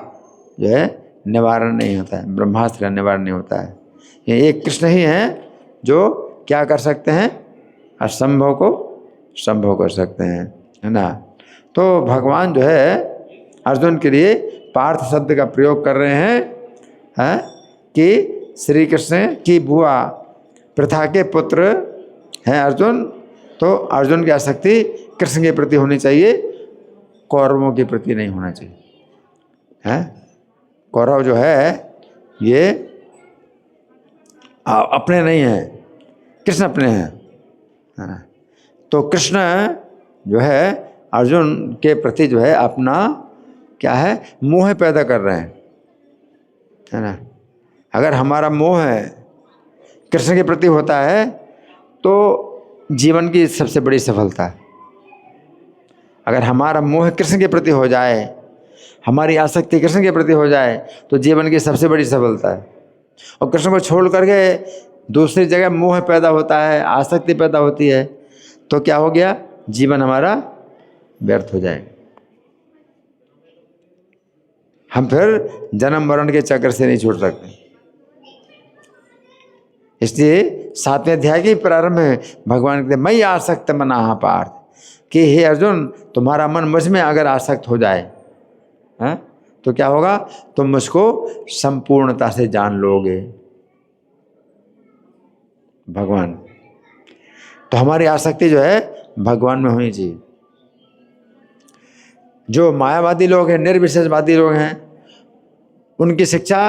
जो है निवारण नहीं होता है, ब्रह्मास्त्र का निवारण नहीं होता है। ये एक कृष्ण ही हैं जो क्या कर सकते हैं? असंभव को संभव कर सकते हैं, है ना। तो भगवान जो है अर्जुन के लिए पार्थ शब्द का प्रयोग कर रहे हैं कि श्री कृष्ण की बुआ प्रथा के पुत्र हैं अर्जुन, तो अर्जुन की आसक्ति कृष्ण के प्रति होनी चाहिए, कौरवों के प्रति नहीं होना चाहिए। हैं कौरव जो है ये अपने नहीं हैं, कृष्ण अपने हैं, है ना। तो कृष्ण जो है अर्जुन के प्रति जो है अपना क्या है? मोह पैदा कर रहे हैं, है ना। अगर हमारा मोह है कृष्ण के प्रति होता है तो जीवन की सबसे बड़ी सफलता है। अगर हमारा मोह कृष्ण के प्रति हो जाए, हमारी आसक्ति कृष्ण के प्रति हो जाए तो जीवन की सबसे बड़ी सफलता है। और कृष्ण को छोड़ करके दूसरी जगह मोह पैदा होता है, आसक्ति पैदा होती है, तो क्या हो गया? जीवन हमारा व्यर्थ हो जाएगा। हम फिर जन्म मरण के चक्कर से नहीं छूट सकते। इसलिए 7वें अध्याय के प्रारंभ में भगवान कहते मई आसक्त मना पार्थ, कि हे अर्जुन तुम्हारा मन मुझ में अगर आसक्त हो जाए तो क्या होगा? तुम मुझको संपूर्णता से जान लोगे। भगवान तो हमारी आसक्ति जो है भगवान में होनी चाहिए। जो मायावादी लोग हैं, निर्विशेषवादी लोग हैं, उनकी शिक्षा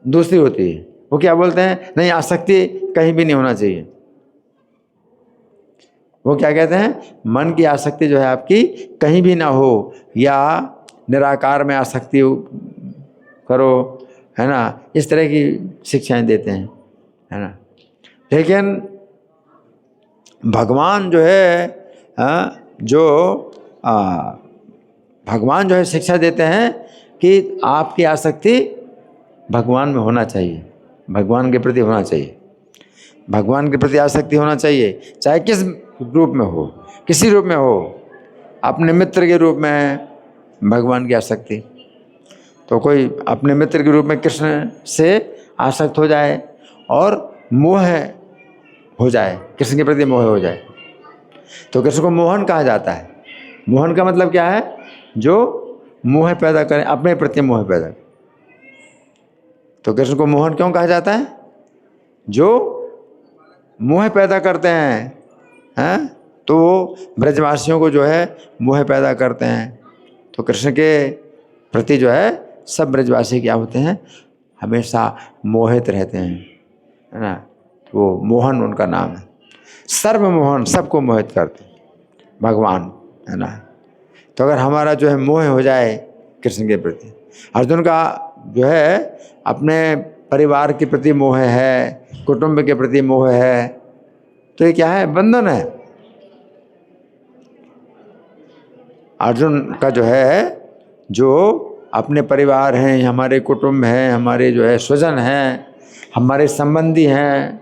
दूसरी होती है। वो क्या बोलते हैं? नहीं, आसक्ति कहीं भी नहीं होना चाहिए। वो क्या कहते हैं? मन की आसक्ति जो है आपकी कहीं भी ना हो, या निराकार में आसक्ति करो, है ना। इस तरह की शिक्षाएं देते हैं, है ना। लेकिन भगवान जो है भगवान जो है शिक्षा देते हैं कि आपकी आसक्ति भगवान में होना चाहिए, भगवान के प्रति होना चाहिए। भगवान के प्रति आसक्ति होना चाहिए, चाहे किस रूप में हो, किसी रूप में हो। अपने मित्र के रूप में भगवान की आसक्ति, तो कोई अपने मित्र के रूप में कृष्ण से आसक्त हो जाए और मोह हो जाए, कृष्ण के प्रति मोह हो जाए, तो कृष्ण को मोहन कहा जाता है। मोहन का मतलब क्या है? जो मोह पैदा करें, अपने प्रति मोह पैदा करें। तो कृष्ण को मोहन क्यों कहा जाता है? जो मोह पैदा करते हैं, तो ब्रजवासियों को जो है मोह पैदा करते हैं। तो कृष्ण के प्रति जो है सब ब्रजवासी क्या होते हैं? हमेशा मोहित रहते हैं, है ना। वो मोहन उनका नाम है। सर्वमोहन, सबको मोहित करते भगवान, है ना। तो अगर हमारा जो है मोह हो जाए कृष्ण के प्रति, अर्जुन का जो है अपने परिवार के प्रति मोह है, कुटुंब के प्रति मोह है, तो ये क्या है? बंधन है। अर्जुन का जो है, जो अपने परिवार हैं, हमारे कुटुंब हैं, हमारे जो है स्वजन हैं, हमारे संबंधी हैं,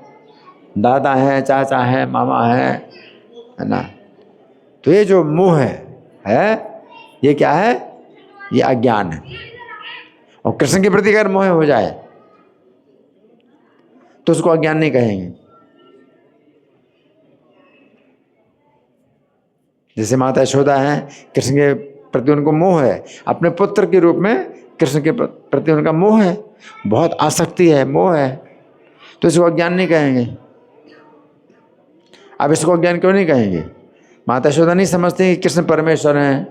दादा हैं, चाचा हैं, मामा हैं, है ना, तो ये जो मोह है ये क्या है? ये अज्ञान है। और कृष्ण के प्रति अगर मोह हो जाए तो उसको अज्ञान नहीं कहेंगे। जैसे माता यशोदा हैं, कृष्ण के प्रति उनको मोह है, अपने पुत्र के रूप में कृष्ण के प्रति उनका मोह है, बहुत आसक्ति है, मोह है, तो इसको अज्ञान नहीं कहेंगे। अब इसको अज्ञान क्यों नहीं कहेंगे? माता यशोदा नहीं समझती कि कृष्ण परमेश्वर हैं,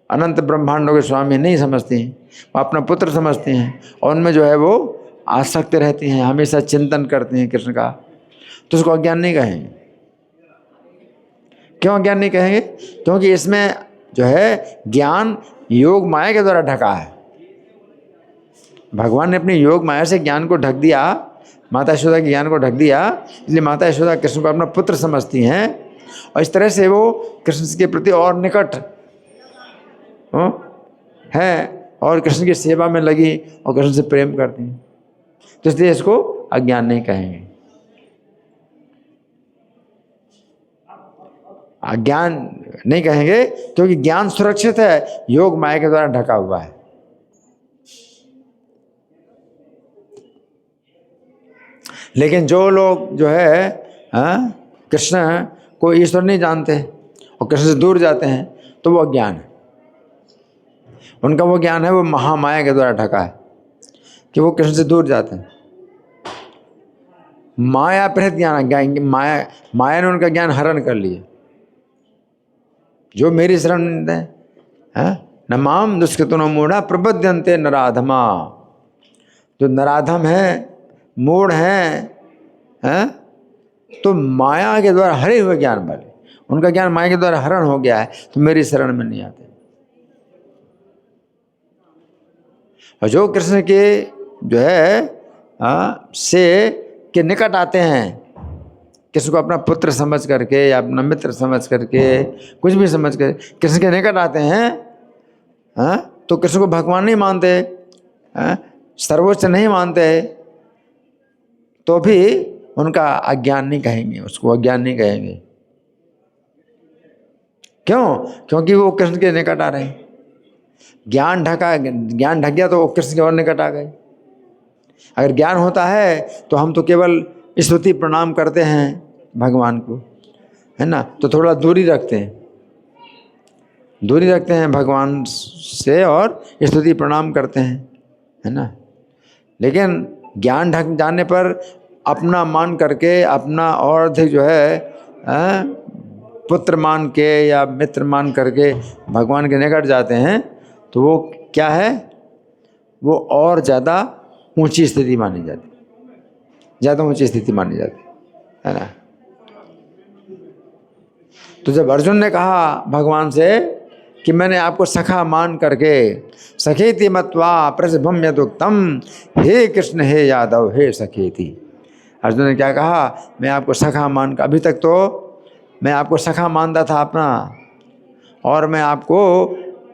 अनंत ब्रह्मांडों के स्वामी, नहीं समझती, वो अपना पुत्र समझती हैं और उनमें जो है वो आसक्त रहती हैं, हमेशा चिंतन करती हैं कृष्ण का, तो उसको अज्ञान नहीं कहेंगे। क्यों अज्ञान नहीं कहेंगे? क्योंकि इसमें जो है ज्ञान योग माया के द्वारा ढका है। भगवान ने अपनी योग माया से ज्ञान को ढक दिया, माता यशोदा के ज्ञान को ढक दिया, इसलिए माता यशोदा कृष्ण को अपना पुत्र समझती हैं और इस तरह से वो कृष्ण के प्रति और निकट है और कृष्ण की सेवा में लगी और कृष्ण से प्रेम करती हैं, तो इसलिए इसको अज्ञान नहीं कहेंगे। अज्ञान नहीं कहेंगे क्योंकि ज्ञान सुरक्षित है, योग माया के द्वारा ढका हुआ है। लेकिन जो लोग जो है कृष्ण को ईश्वर नहीं जानते और कृष्ण से दूर जाते हैं, तो वो अज्ञान है। उनका वो ज्ञान है, वो महामाया के द्वारा ढका है कि वो कृष्ण से दूर जाते हैं। माया प्रहित ज्ञान, माया ने उनका ज्ञान हरण कर लिया। जो मेरी शरण है न माम दुष्कृतो मूढ़ा प्रबध्यन्ते नराधमा, जो नराधम है, मूढ़ है, तो माया के द्वारा हरे हुए ज्ञान वाले, उनका ज्ञान माया के द्वारा हरण हो गया है, तो मेरी शरण में नहीं आते। और जो कृष्ण के जो है से के निकट आते हैं, कृष्ण को अपना पुत्र समझ करके या अपना मित्र समझ करके, कुछ भी समझ कर कृष्ण के निकट आते हैं, तो कृष्ण को भगवान नहीं मानते, सर्वोच्च नहीं मानते, तो भी उनका अज्ञान नहीं कहेंगे, उसको अज्ञान नहीं कहेंगे। क्यों? क्योंकि वो कृष्ण के निकट आ रहे हैं। ज्ञान ढक गया तो वो कृष्ण के और निकट आ गए। अगर ज्ञान होता है तो हम तो केवल स्तुति प्रणाम करते हैं भगवान को, है ना, तो थोड़ा दूरी रखते हैं भगवान से और स्तुति प्रणाम करते हैं, है ना। लेकिन ज्ञान ढक जाने पर अपना मान करके, अपना और अधिक जो है पुत्र मान के या मित्र मान करके भगवान के निकट जाते हैं, तो वो क्या है, वो और ज़्यादा ऊंची स्थिति मानी जाती, ज़्यादा ऊंची स्थिति मानी जाती है ना। तो जब अर्जुन ने कहा भगवान से कि मैंने आपको सखा मान करके, सखेति मत्वा प्रसभम यदुक्तम, हे कृष्ण हे यादव हे सखेति, अर्जुन ने क्या कहा, मैं आपको सखा मान का, अभी तक तो मैं आपको सखा मानता था अपना, और मैं आपको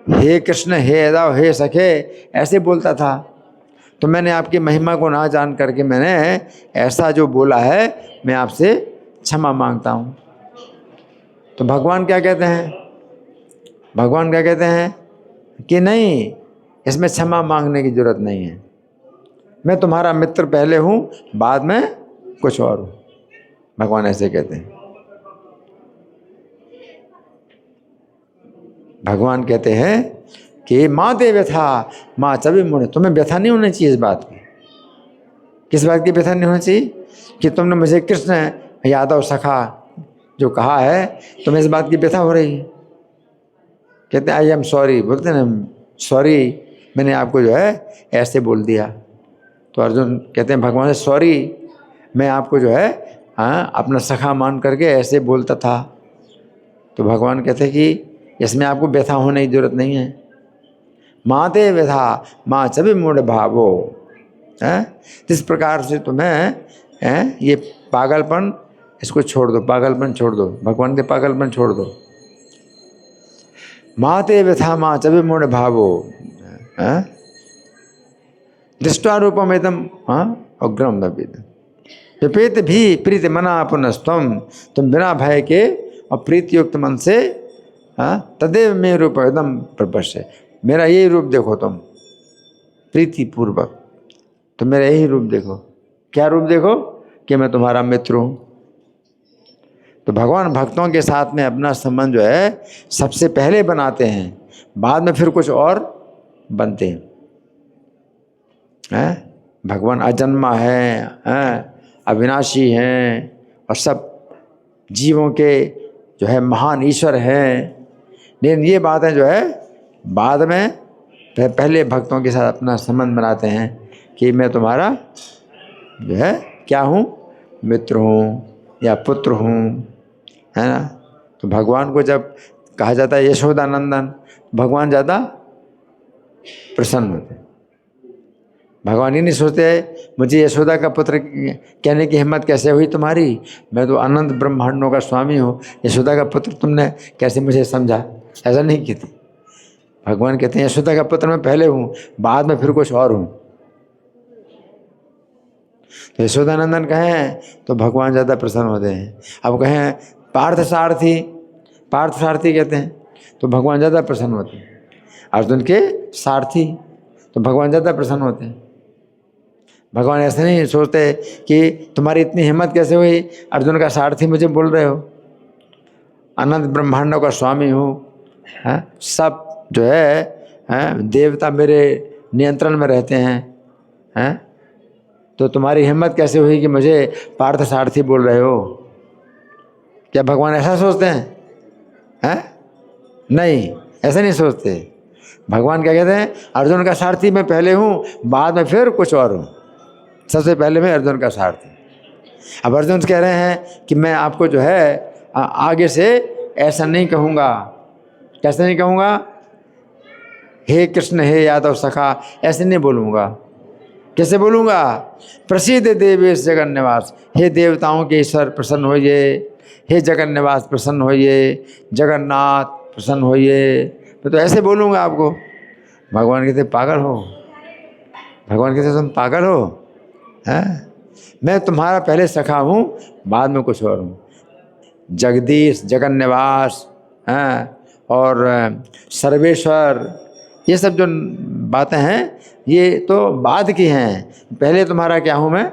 हे कृष्ण हे यादव हे सखे ऐसे बोलता था, तो मैंने आपकी महिमा को ना जान करके मैंने ऐसा जो बोला है, मैं आपसे क्षमा मांगता हूँ। तो भगवान क्या कहते हैं? भगवान क्या कहते हैं कि नहीं, इसमें क्षमा मांगने की जरूरत नहीं है, मैं तुम्हारा मित्र पहले हूँ, बाद में कुछ और हूँ। भगवान ऐसे कहते हैं। भगवान कहते हैं कि माँ ते व्यथा माँ चबी मुड़े, तुम्हें व्यथा नहीं होनी चाहिए इस बात की। किस बात की व्यथा नहीं होनी चाहिए? कि तुमने मुझे कृष्ण यादव सखा जो कहा है, तुम्हें इस बात की व्यथा हो रही है। कहते हैं आई एम सॉरी, बोलते हैं ना सॉरी, मैंने आपको जो है ऐसे बोल दिया। तो अर्जुन कहते हैं भगवान से सॉरी, मैं आपको जो है अपना सखा मान करके ऐसे बोलता था। तो भगवान कहते हैं कि इसमें आपको व्यथा होने की जरूरत नहीं है। माँ ते व्यथा माँ चबी मूढ़ भावो, इस प्रकार से तुम्हें ये पागलपन इसको छोड़ दो, पागलपन छोड़ दो, भगवान के पागलपन छोड़ दो। माते व्यथा माँ चबे मूढ़ भावो दृष्टारूपम एकदम अग्रम नविद विपेत भी प्रीत मना पुनस्तम, तुम बिना भय के और प्रीति युक्त मन से तदेव में रूप एकदम प्रपश्य, मेरा यही रूप देखो तुम प्रीति पूर्वक, तो मेरा यही रूप देखो। क्या रूप देखो? कि मैं तुम्हारा मित्र हूँ। तो भगवान भक्तों के साथ में अपना संबंध जो है सबसे पहले बनाते हैं, बाद में फिर कुछ और बनते हैं। भगवान अजन्मा है, अविनाशी हैं और सब जीवों के जो है महान ईश्वर हैं। लेकिन ये बातें जो है बाद में, पहले भक्तों के साथ अपना संबंध बनाते हैं कि मैं तुम्हारा जो है क्या हूँ, मित्र हूँ या पुत्र हूँ, है ना। तो भगवान को जब कहा जाता है यशोदानंदन, भगवान ज़्यादा प्रसन्न होते हैं। भगवान ये नहीं सोचते मुझे यशोदा का पुत्र कहने की हिम्मत कैसे हुई तुम्हारी, मैं तो अनंत ब्रह्मांडों का स्वामी हूँ, यशोदा का पुत्र तुमने कैसे मुझे समझा, ऐसा नहीं कहते। भगवान कहते हैं यशोदा का पुत्र मैं पहले हूँ, बाद में फिर कुछ और हूँ। तो यशोदानंदन कहें तो भगवान ज़्यादा प्रसन्न होते हैं। अब कहें पार्थ सारथी, पार्थ सारथी कहते हैं तो भगवान ज़्यादा प्रसन्न होते हैं। अर्जुन के सारथी तो भगवान ज़्यादा प्रसन्न होते हैं। भगवान ऐसे नहीं सोचते कि तुम्हारी इतनी हिम्मत कैसे हुई, अर्जुन का सारथी मुझे बोल रहे हो, अनंत ब्रह्मांडों का स्वामी हूँ, सब जो है देवता मेरे नियंत्रण में रहते हैं, तो तुम्हारी हिम्मत कैसे हुई कि मुझे पार्थ सारथी बोल रहे हो। क्या भगवान ऐसा सोचते हैं? नहीं, ऐसा नहीं सोचते। भगवान क्या कहते हैं, अर्जुन का सारथी मैं पहले हूँ, बाद में फिर कुछ और हूँ, सबसे पहले मैं अर्जुन का सारथी। अब अर्जुन कह रहे हैं कि मैं आपको जो है आगे से ऐसा नहीं कहूँगा। कैसे नहीं कहूँगा? हे कृष्ण, हे यादव सखा, ऐसे नहीं बोलूँगा। कैसे बोलूँगा? प्रसिद्ध देवेश जगन निवास, हे देवताओं के ईश्वर प्रसन्न होइए, हे जगन निवास प्रसन्न होइए, जगन्नाथ प्रसन्न होइए, तो ऐसे बोलूँगा आपको। भगवान कहते पागल हो, भगवान कहते तुम पागल हो, हैं? मैं तुम्हारा पहले सखा हूँ, बाद में कुछ और हूँ। जगदीश, जगन निवास, हैं, और सर्वेश्वर, ये सब जो बातें हैं ये तो बाद की हैं। पहले तुम्हारा क्या हूँ मैं?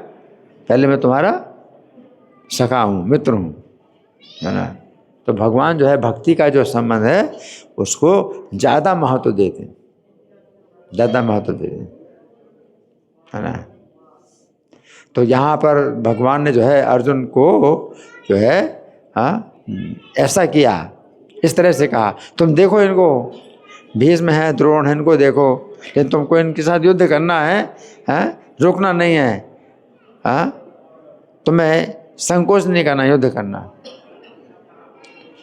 पहले मैं तुम्हारा सखा हूँ, मित्र हूँ, है ना। तो भगवान जो है भक्ति का जो संबंध है उसको ज़्यादा महत्व देते हैं, ज़्यादा महत्व देते हैं, है ना। तो यहाँ पर भगवान ने जो है अर्जुन को जो है ऐसा किया, इस तरह से कहा तुम देखो इनको, भीष्म है, द्रोण है, इनको देखो, लेकिन तुमको इनके साथ युद्ध करना है, रुकना नहीं है, तुम्हें संकोच नहीं करना, युद्ध करना।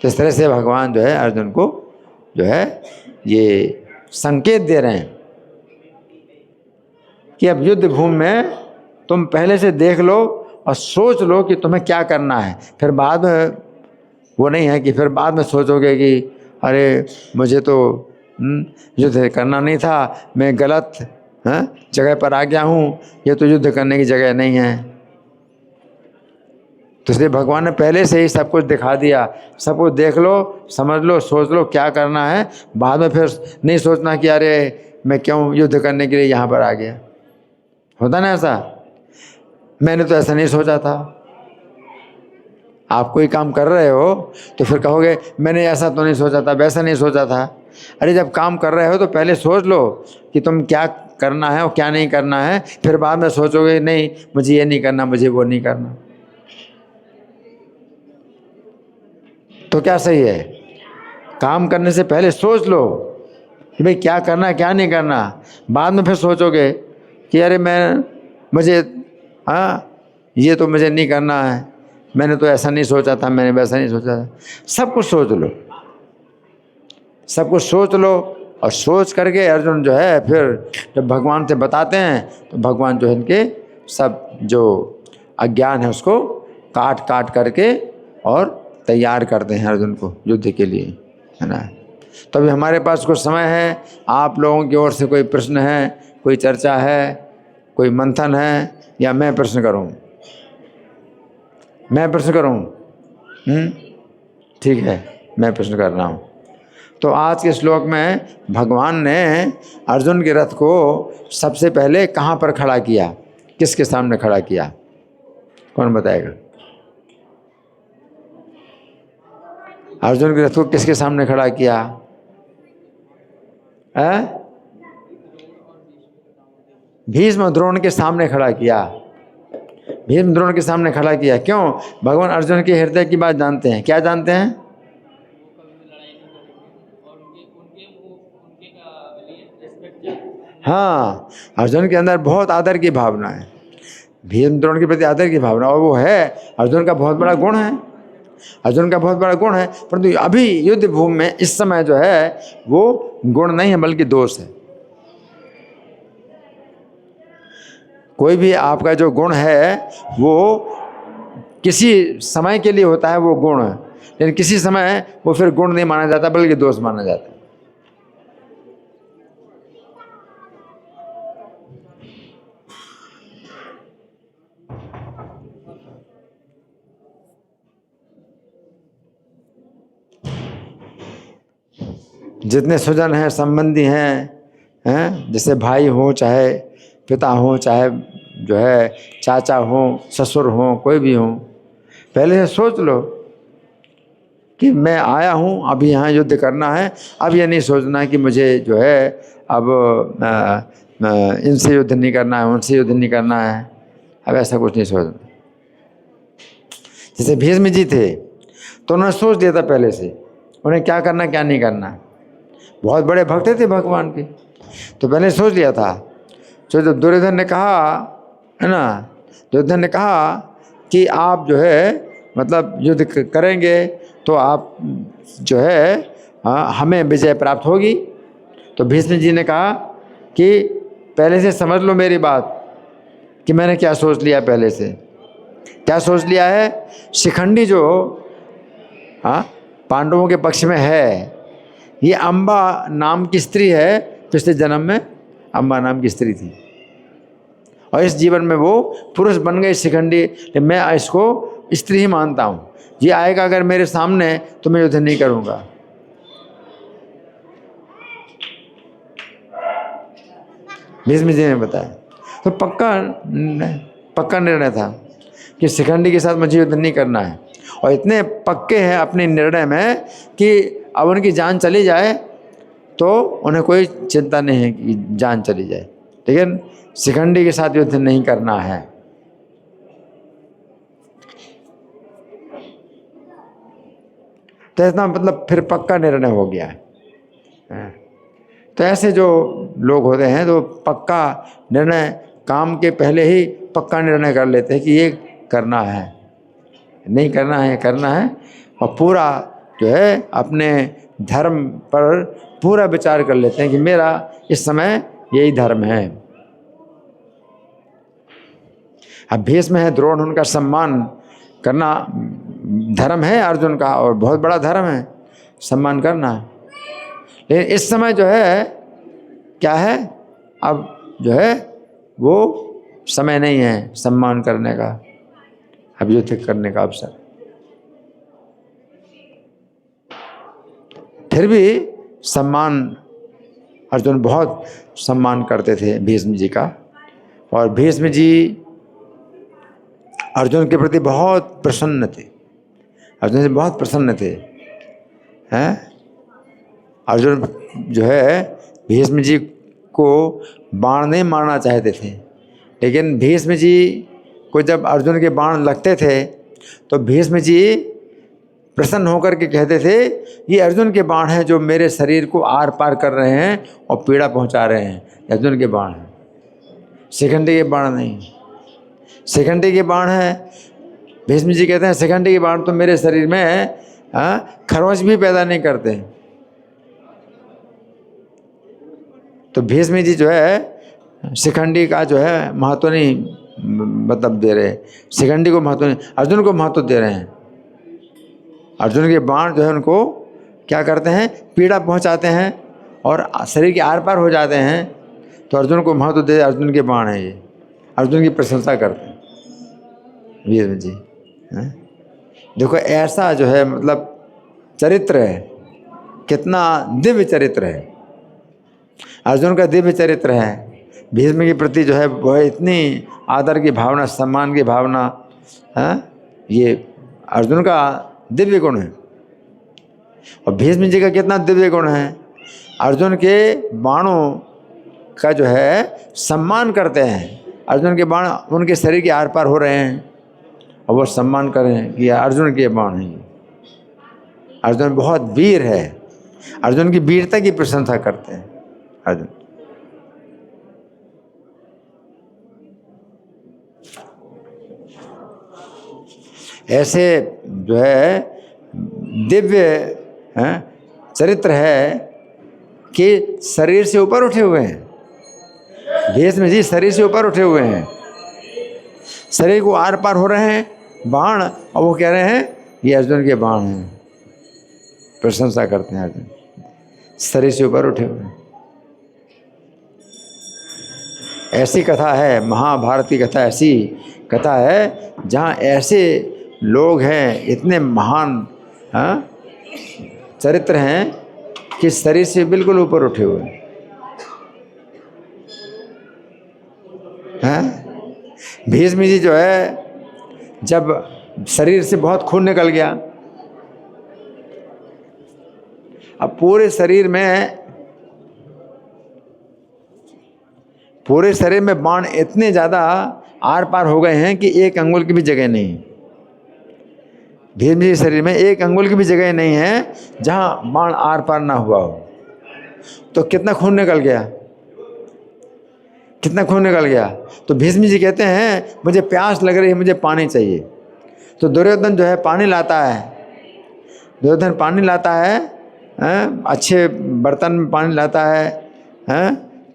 तो इस तरह से भगवान जो है अर्जुन को जो है ये संकेत दे रहे हैं कि अब युद्ध भूमि में तुम पहले से देख लो और सोच लो कि तुम्हें क्या करना है। फिर बाद में वो नहीं है कि फिर बाद में सोचोगे कि अरे मुझे तो युद्ध करना नहीं था, मैं गलत जगह पर आ गया हूँ, ये तो युद्ध करने की जगह नहीं है। तो इसलिए भगवान ने पहले से ही सब कुछ दिखा दिया, सब कुछ देख लो, समझ लो, सोच लो क्या करना है, बाद में फिर नहीं सोचना कि अरे मैं क्यों युद्ध करने के लिए यहाँ पर आ गया। होता ना ऐसा, मैंने तो ऐसा नहीं सोचा था। आप कोई काम कर रहे हो तो फिर कहोगे मैंने ऐसा तो नहीं सोचा था, वैसा नहीं सोचा था। अरे जब काम कर रहे हो तो पहले सोच लो कि तुम क्या करना है और क्या नहीं करना है, फिर बाद में सोचोगे नहीं मुझे ये नहीं करना, मुझे वो नहीं करना। तो क्या सही है? काम करने से पहले सोच लो कि भाई क्या करना है क्या नहीं करना, बाद में फिर सोचोगे कि अरे मुझे ये तो मुझे नहीं करना है, मैंने तो ऐसा नहीं सोचा था, मैंने वैसा नहीं सोचा था। सब कुछ सोच लो, सब कुछ सोच लो, और सोच करके अर्जुन जो है फिर जब भगवान से बताते हैं तो भगवान जो है इनके सब जो अज्ञान है उसको काट काट करके और तैयार करते हैं अर्जुन को युद्ध के लिए, है ना। तो अभी हमारे पास कुछ समय है, आप लोगों की ओर से कोई प्रश्न है, कोई चर्चा है, कोई मंथन है, या मैं प्रश्न करूं? मैं प्रश्न करूं? ठीक है, मैं प्रश्न कर रहा हूं। तो आज के श्लोक में भगवान ने अर्जुन के रथ को सबसे पहले कहाँ पर खड़ा किया, किसके सामने खड़ा किया? कौन बताएगा? अर्जुन के रथ को किसके सामने खड़ा किया? भीष्म द्रोण के सामने खड़ा किया। भीष्म द्रोण के सामने खड़ा किया। क्यों? भगवान अर्जुन के हृदय की बात जानते हैं। क्या जानते हैं? हाँ, अर्जुन के अंदर बहुत आदर की भावना है, भीष्म द्रोण के प्रति आदर की भावना, और वो है अर्जुन का बहुत बड़ा गुण है। अर्जुन का बहुत बड़ा गुण है, परंतु अभी युद्ध भूमि में इस समय जो है वो गुण नहीं है बल्कि दोष है। कोई भी आपका जो गुण है वो किसी समय के लिए होता है, वो गुण है, लेकिन किसी समय वो फिर गुण नहीं माना जाता बल्कि दोष माना जाता है। जितने स्वजन हैं, संबंधी हैं, जैसे भाई हो, चाहे पिता हो, चाहे जो है चाचा हो, ससुर हो, कोई भी हो, पहले से सोच लो कि मैं आया हूँ, अभी यहाँ युद्ध करना है। अब ये नहीं सोचना कि मुझे जो है अब इनसे युद्ध नहीं करना है, उनसे युद्ध नहीं करना है। अब ऐसा कुछ नहीं सोचना। जैसे भीष्म जी थे तो उन्होंने सोच दिया था पहले से उन्हें क्या करना क्या नहीं करना। बहुत बड़े भक्त थे भगवान के, तो पहले सोच लिया था। तो जब दुर्योधन ने कहा, है ना, दुर्योधन ने कहा कि आप जो है मतलब युद्ध करेंगे तो आप जो है हमें विजय प्राप्त होगी। तो भीष्म जी ने कहा कि पहले से समझ लो मेरी बात कि मैंने क्या सोच लिया। पहले से क्या सोच लिया है? शिखंडी जो पांडवों के पक्ष में है, ये अम्बा नाम की स्त्री है। पिछले जन्म में अम्बा नाम की स्त्री थी और इस जीवन में वो पुरुष बन गई शिखंडी। मैं इसको स्त्री ही मानता हूँ। ये आएगा अगर मेरे सामने तो मैं युद्ध नहीं करूँगा। भीष्म जी ने बताया। तो पक्का निर्णय था कि शिखंडी के साथ मुझे युद्ध नहीं करना है, और इतने पक्के हैं अपने निर्णय में कि अब उनकी जान चली जाए तो उन्हें कोई चिंता नहीं है कि जान चली जाए, लेकिन शिखंडी के साथ युद्ध नहीं करना है। तो इतना मतलब फिर पक्का निर्णय हो गया है। तो ऐसे जो लोग होते हैं तो पक्का निर्णय, काम के पहले ही पक्का निर्णय कर लेते हैं कि ये करना है, नहीं करना है, करना है, और पूरा जो है अपने धर्म पर पूरा विचार कर लेते हैं कि मेरा इस समय यही धर्म है। अब भीष्म है, द्रोण, उनका सम्मान करना धर्म है अर्जुन का, और बहुत बड़ा धर्म है, सम्मान करना। लेकिन इस समय जो है क्या है, अब जो है वो समय नहीं है सम्मान करने का, अब युद्ध करने का अवसर। फिर भी सम्मान, अर्जुन बहुत सम्मान करते थे भीष्म जी का, और भीष्म जी अर्जुन के प्रति बहुत प्रसन्न थे, अर्जुन से बहुत प्रसन्न थे। हैं, अर्जुन जो है भीष्म जी को बाण नहीं मारना चाहते थे, लेकिन भीष्म जी को जब अर्जुन के बाण लगते थे तो भीष्म जी प्रसन्न होकर के कहते थे, ये अर्जुन के बाण हैं जो मेरे शरीर को आर पार कर रहे हैं और पीड़ा पहुंचा रहे हैं, अर्जुन के बाण हैं, शिखंडी के बाण नहीं। शिखंडी के बाण है, भीष्म जी कहते हैं शिखंडी के बाण तो मेरे शरीर में खरोंच भी पैदा नहीं करते। तो भीष्म जी जो है शिखंडी का जो है महत्व नहीं मतलब दे रहे, शिखंडी को महत्व नहीं, अर्जुन को महत्व दे रहे हैं। अर्जुन के बाण जो है उनको क्या करते हैं, पीड़ा पहुंचाते हैं और शरीर के आर पार हो जाते हैं। तो अर्जुन को महत्व दे, अर्जुन के बाण है ये, अर्जुन की प्रशंसा करते हैं भीष्म जी। देखो ऐसा जो है मतलब चरित्र है, कितना दिव्य चरित्र है अर्जुन का, दिव्य चरित्र है। भीष्म के प्रति जो है वह इतनी आदर की भावना, सम्मान की भावना है, ये अर्जुन का दिव्य गुण है। और भीष्म जी का कितना दिव्य गुण है, अर्जुन के बाणों का जो है सम्मान करते हैं। अर्जुन के बाण उनके शरीर के आर पार हो रहे हैं और वो सम्मान करें कि अर्जुन के बाण हैं, अर्जुन बहुत वीर है, अर्जुन की वीरता की प्रशंसा करते हैं अर्जुन। ऐसे जो है दिव्य चरित्र है कि शरीर से ऊपर उठे हुए हैं। भीष्म जी शरीर से ऊपर उठे हुए हैं, शरीर को आर पार हो रहे हैं बाण, और वो कह रहे हैं ये अर्जुन के बाण हैं, प्रशंसा करते हैं अर्जुन, शरीर से ऊपर उठे हुए हैं। ऐसी कथा है, महाभारत की कथा ऐसी कथा है जहाँ ऐसे लोग हैं, इतने महान चरित्र हैं कि शरीर से बिल्कुल ऊपर उठे हुए हैं। भीष्म जी जो है जब शरीर से बहुत खून निकल गया, अब पूरे शरीर में बाण इतने ज़्यादा आर पार हो गए हैं कि एक अंगुल की भी जगह नहीं। भीष्म जी के शरीर में एक अंगुल की भी जगह नहीं है जहाँ बाण आर पार ना हुआ हो। तो कितना खून निकल गया, कितना खून निकल गया। तो भीष्म जी कहते हैं मुझे प्यास लग रही है, मुझे पानी चाहिए। तो दुर्योधन जो है पानी लाता है, दुर्योधन पानी लाता है, अच्छे बर्तन में पानी लाता है।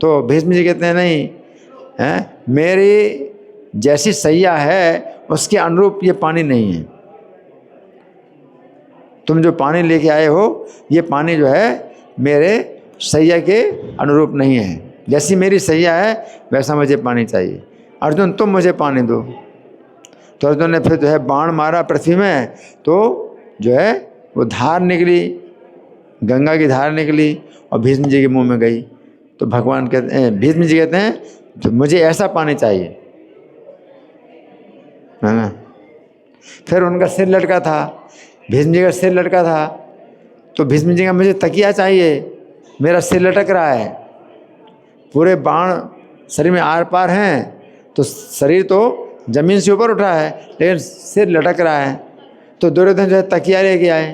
तो भीष्म जी कहते हैं नहीं, मेरी जैसी सैया है उसके अनुरूप ये पानी नहीं है। तुम जो पानी लेके आए हो ये पानी जो है मेरे सैया के अनुरूप नहीं है, जैसी मेरी सैया है वैसा मुझे पानी चाहिए। अर्जुन तुम मुझे पानी दो। तो अर्जुन ने फिर जो है बाण मारा पृथ्वी में, तो जो है वो धार निकली, गंगा की धार निकली और भीष्म जी के मुंह में गई। तो भगवान कहते हैं, भीष्म जी कहते हैं तो मुझे ऐसा पानी चाहिए, है ना। फिर उनका सिर लटका था, भीष्म जी का सिर लटका था, तो भीष्म जी का मुझे तकिया चाहिए, मेरा सिर लटक रहा है, पूरे बाण शरीर में आर पार हैं, तो शरीर तो जमीन से ऊपर उठा है लेकिन सिर लटक रहा है। तो दुर्योधन जो है तकिया लेके आए।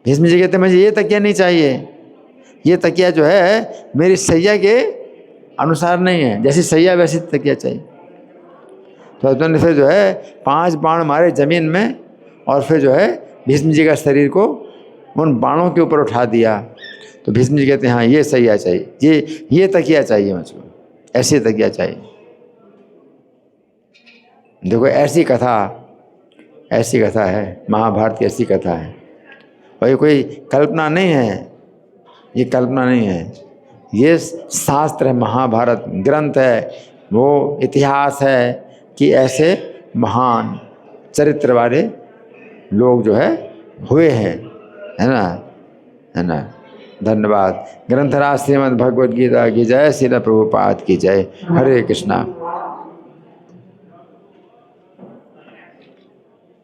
भीष्म जी कहते मुझे ये तकिया नहीं चाहिए, ये तकिया जो है मेरी सैया के अनुसार नहीं है, जैसी सैया वैसी तकिया चाहिए। तो अर्जुन ने फिर जो है 5 बाण मारे जमीन में और फिर जो है भीष्म जी का शरीर को उन बाणों के ऊपर उठा दिया। तो भीष्म जी कहते हैं हाँ ये सैया चाहिए, ये तकिया चाहिए मुझको, ऐसी तकिया चाहिए। देखो ऐसी कथा है, महाभारत की ऐसी कथा है। और ये कोई कल्पना नहीं है, ये कल्पना नहीं है, ये शास्त्र है, महाभारत ग्रंथ है, वो इतिहास है कि ऐसे महान चरित्र वाले लोग जो है हुए हैं, है ना। धन्यवाद। ग्रंथराज श्रीमद् भगवद गीता की जय, श्रील प्रभुपाद की जय। हरे कृष्णा।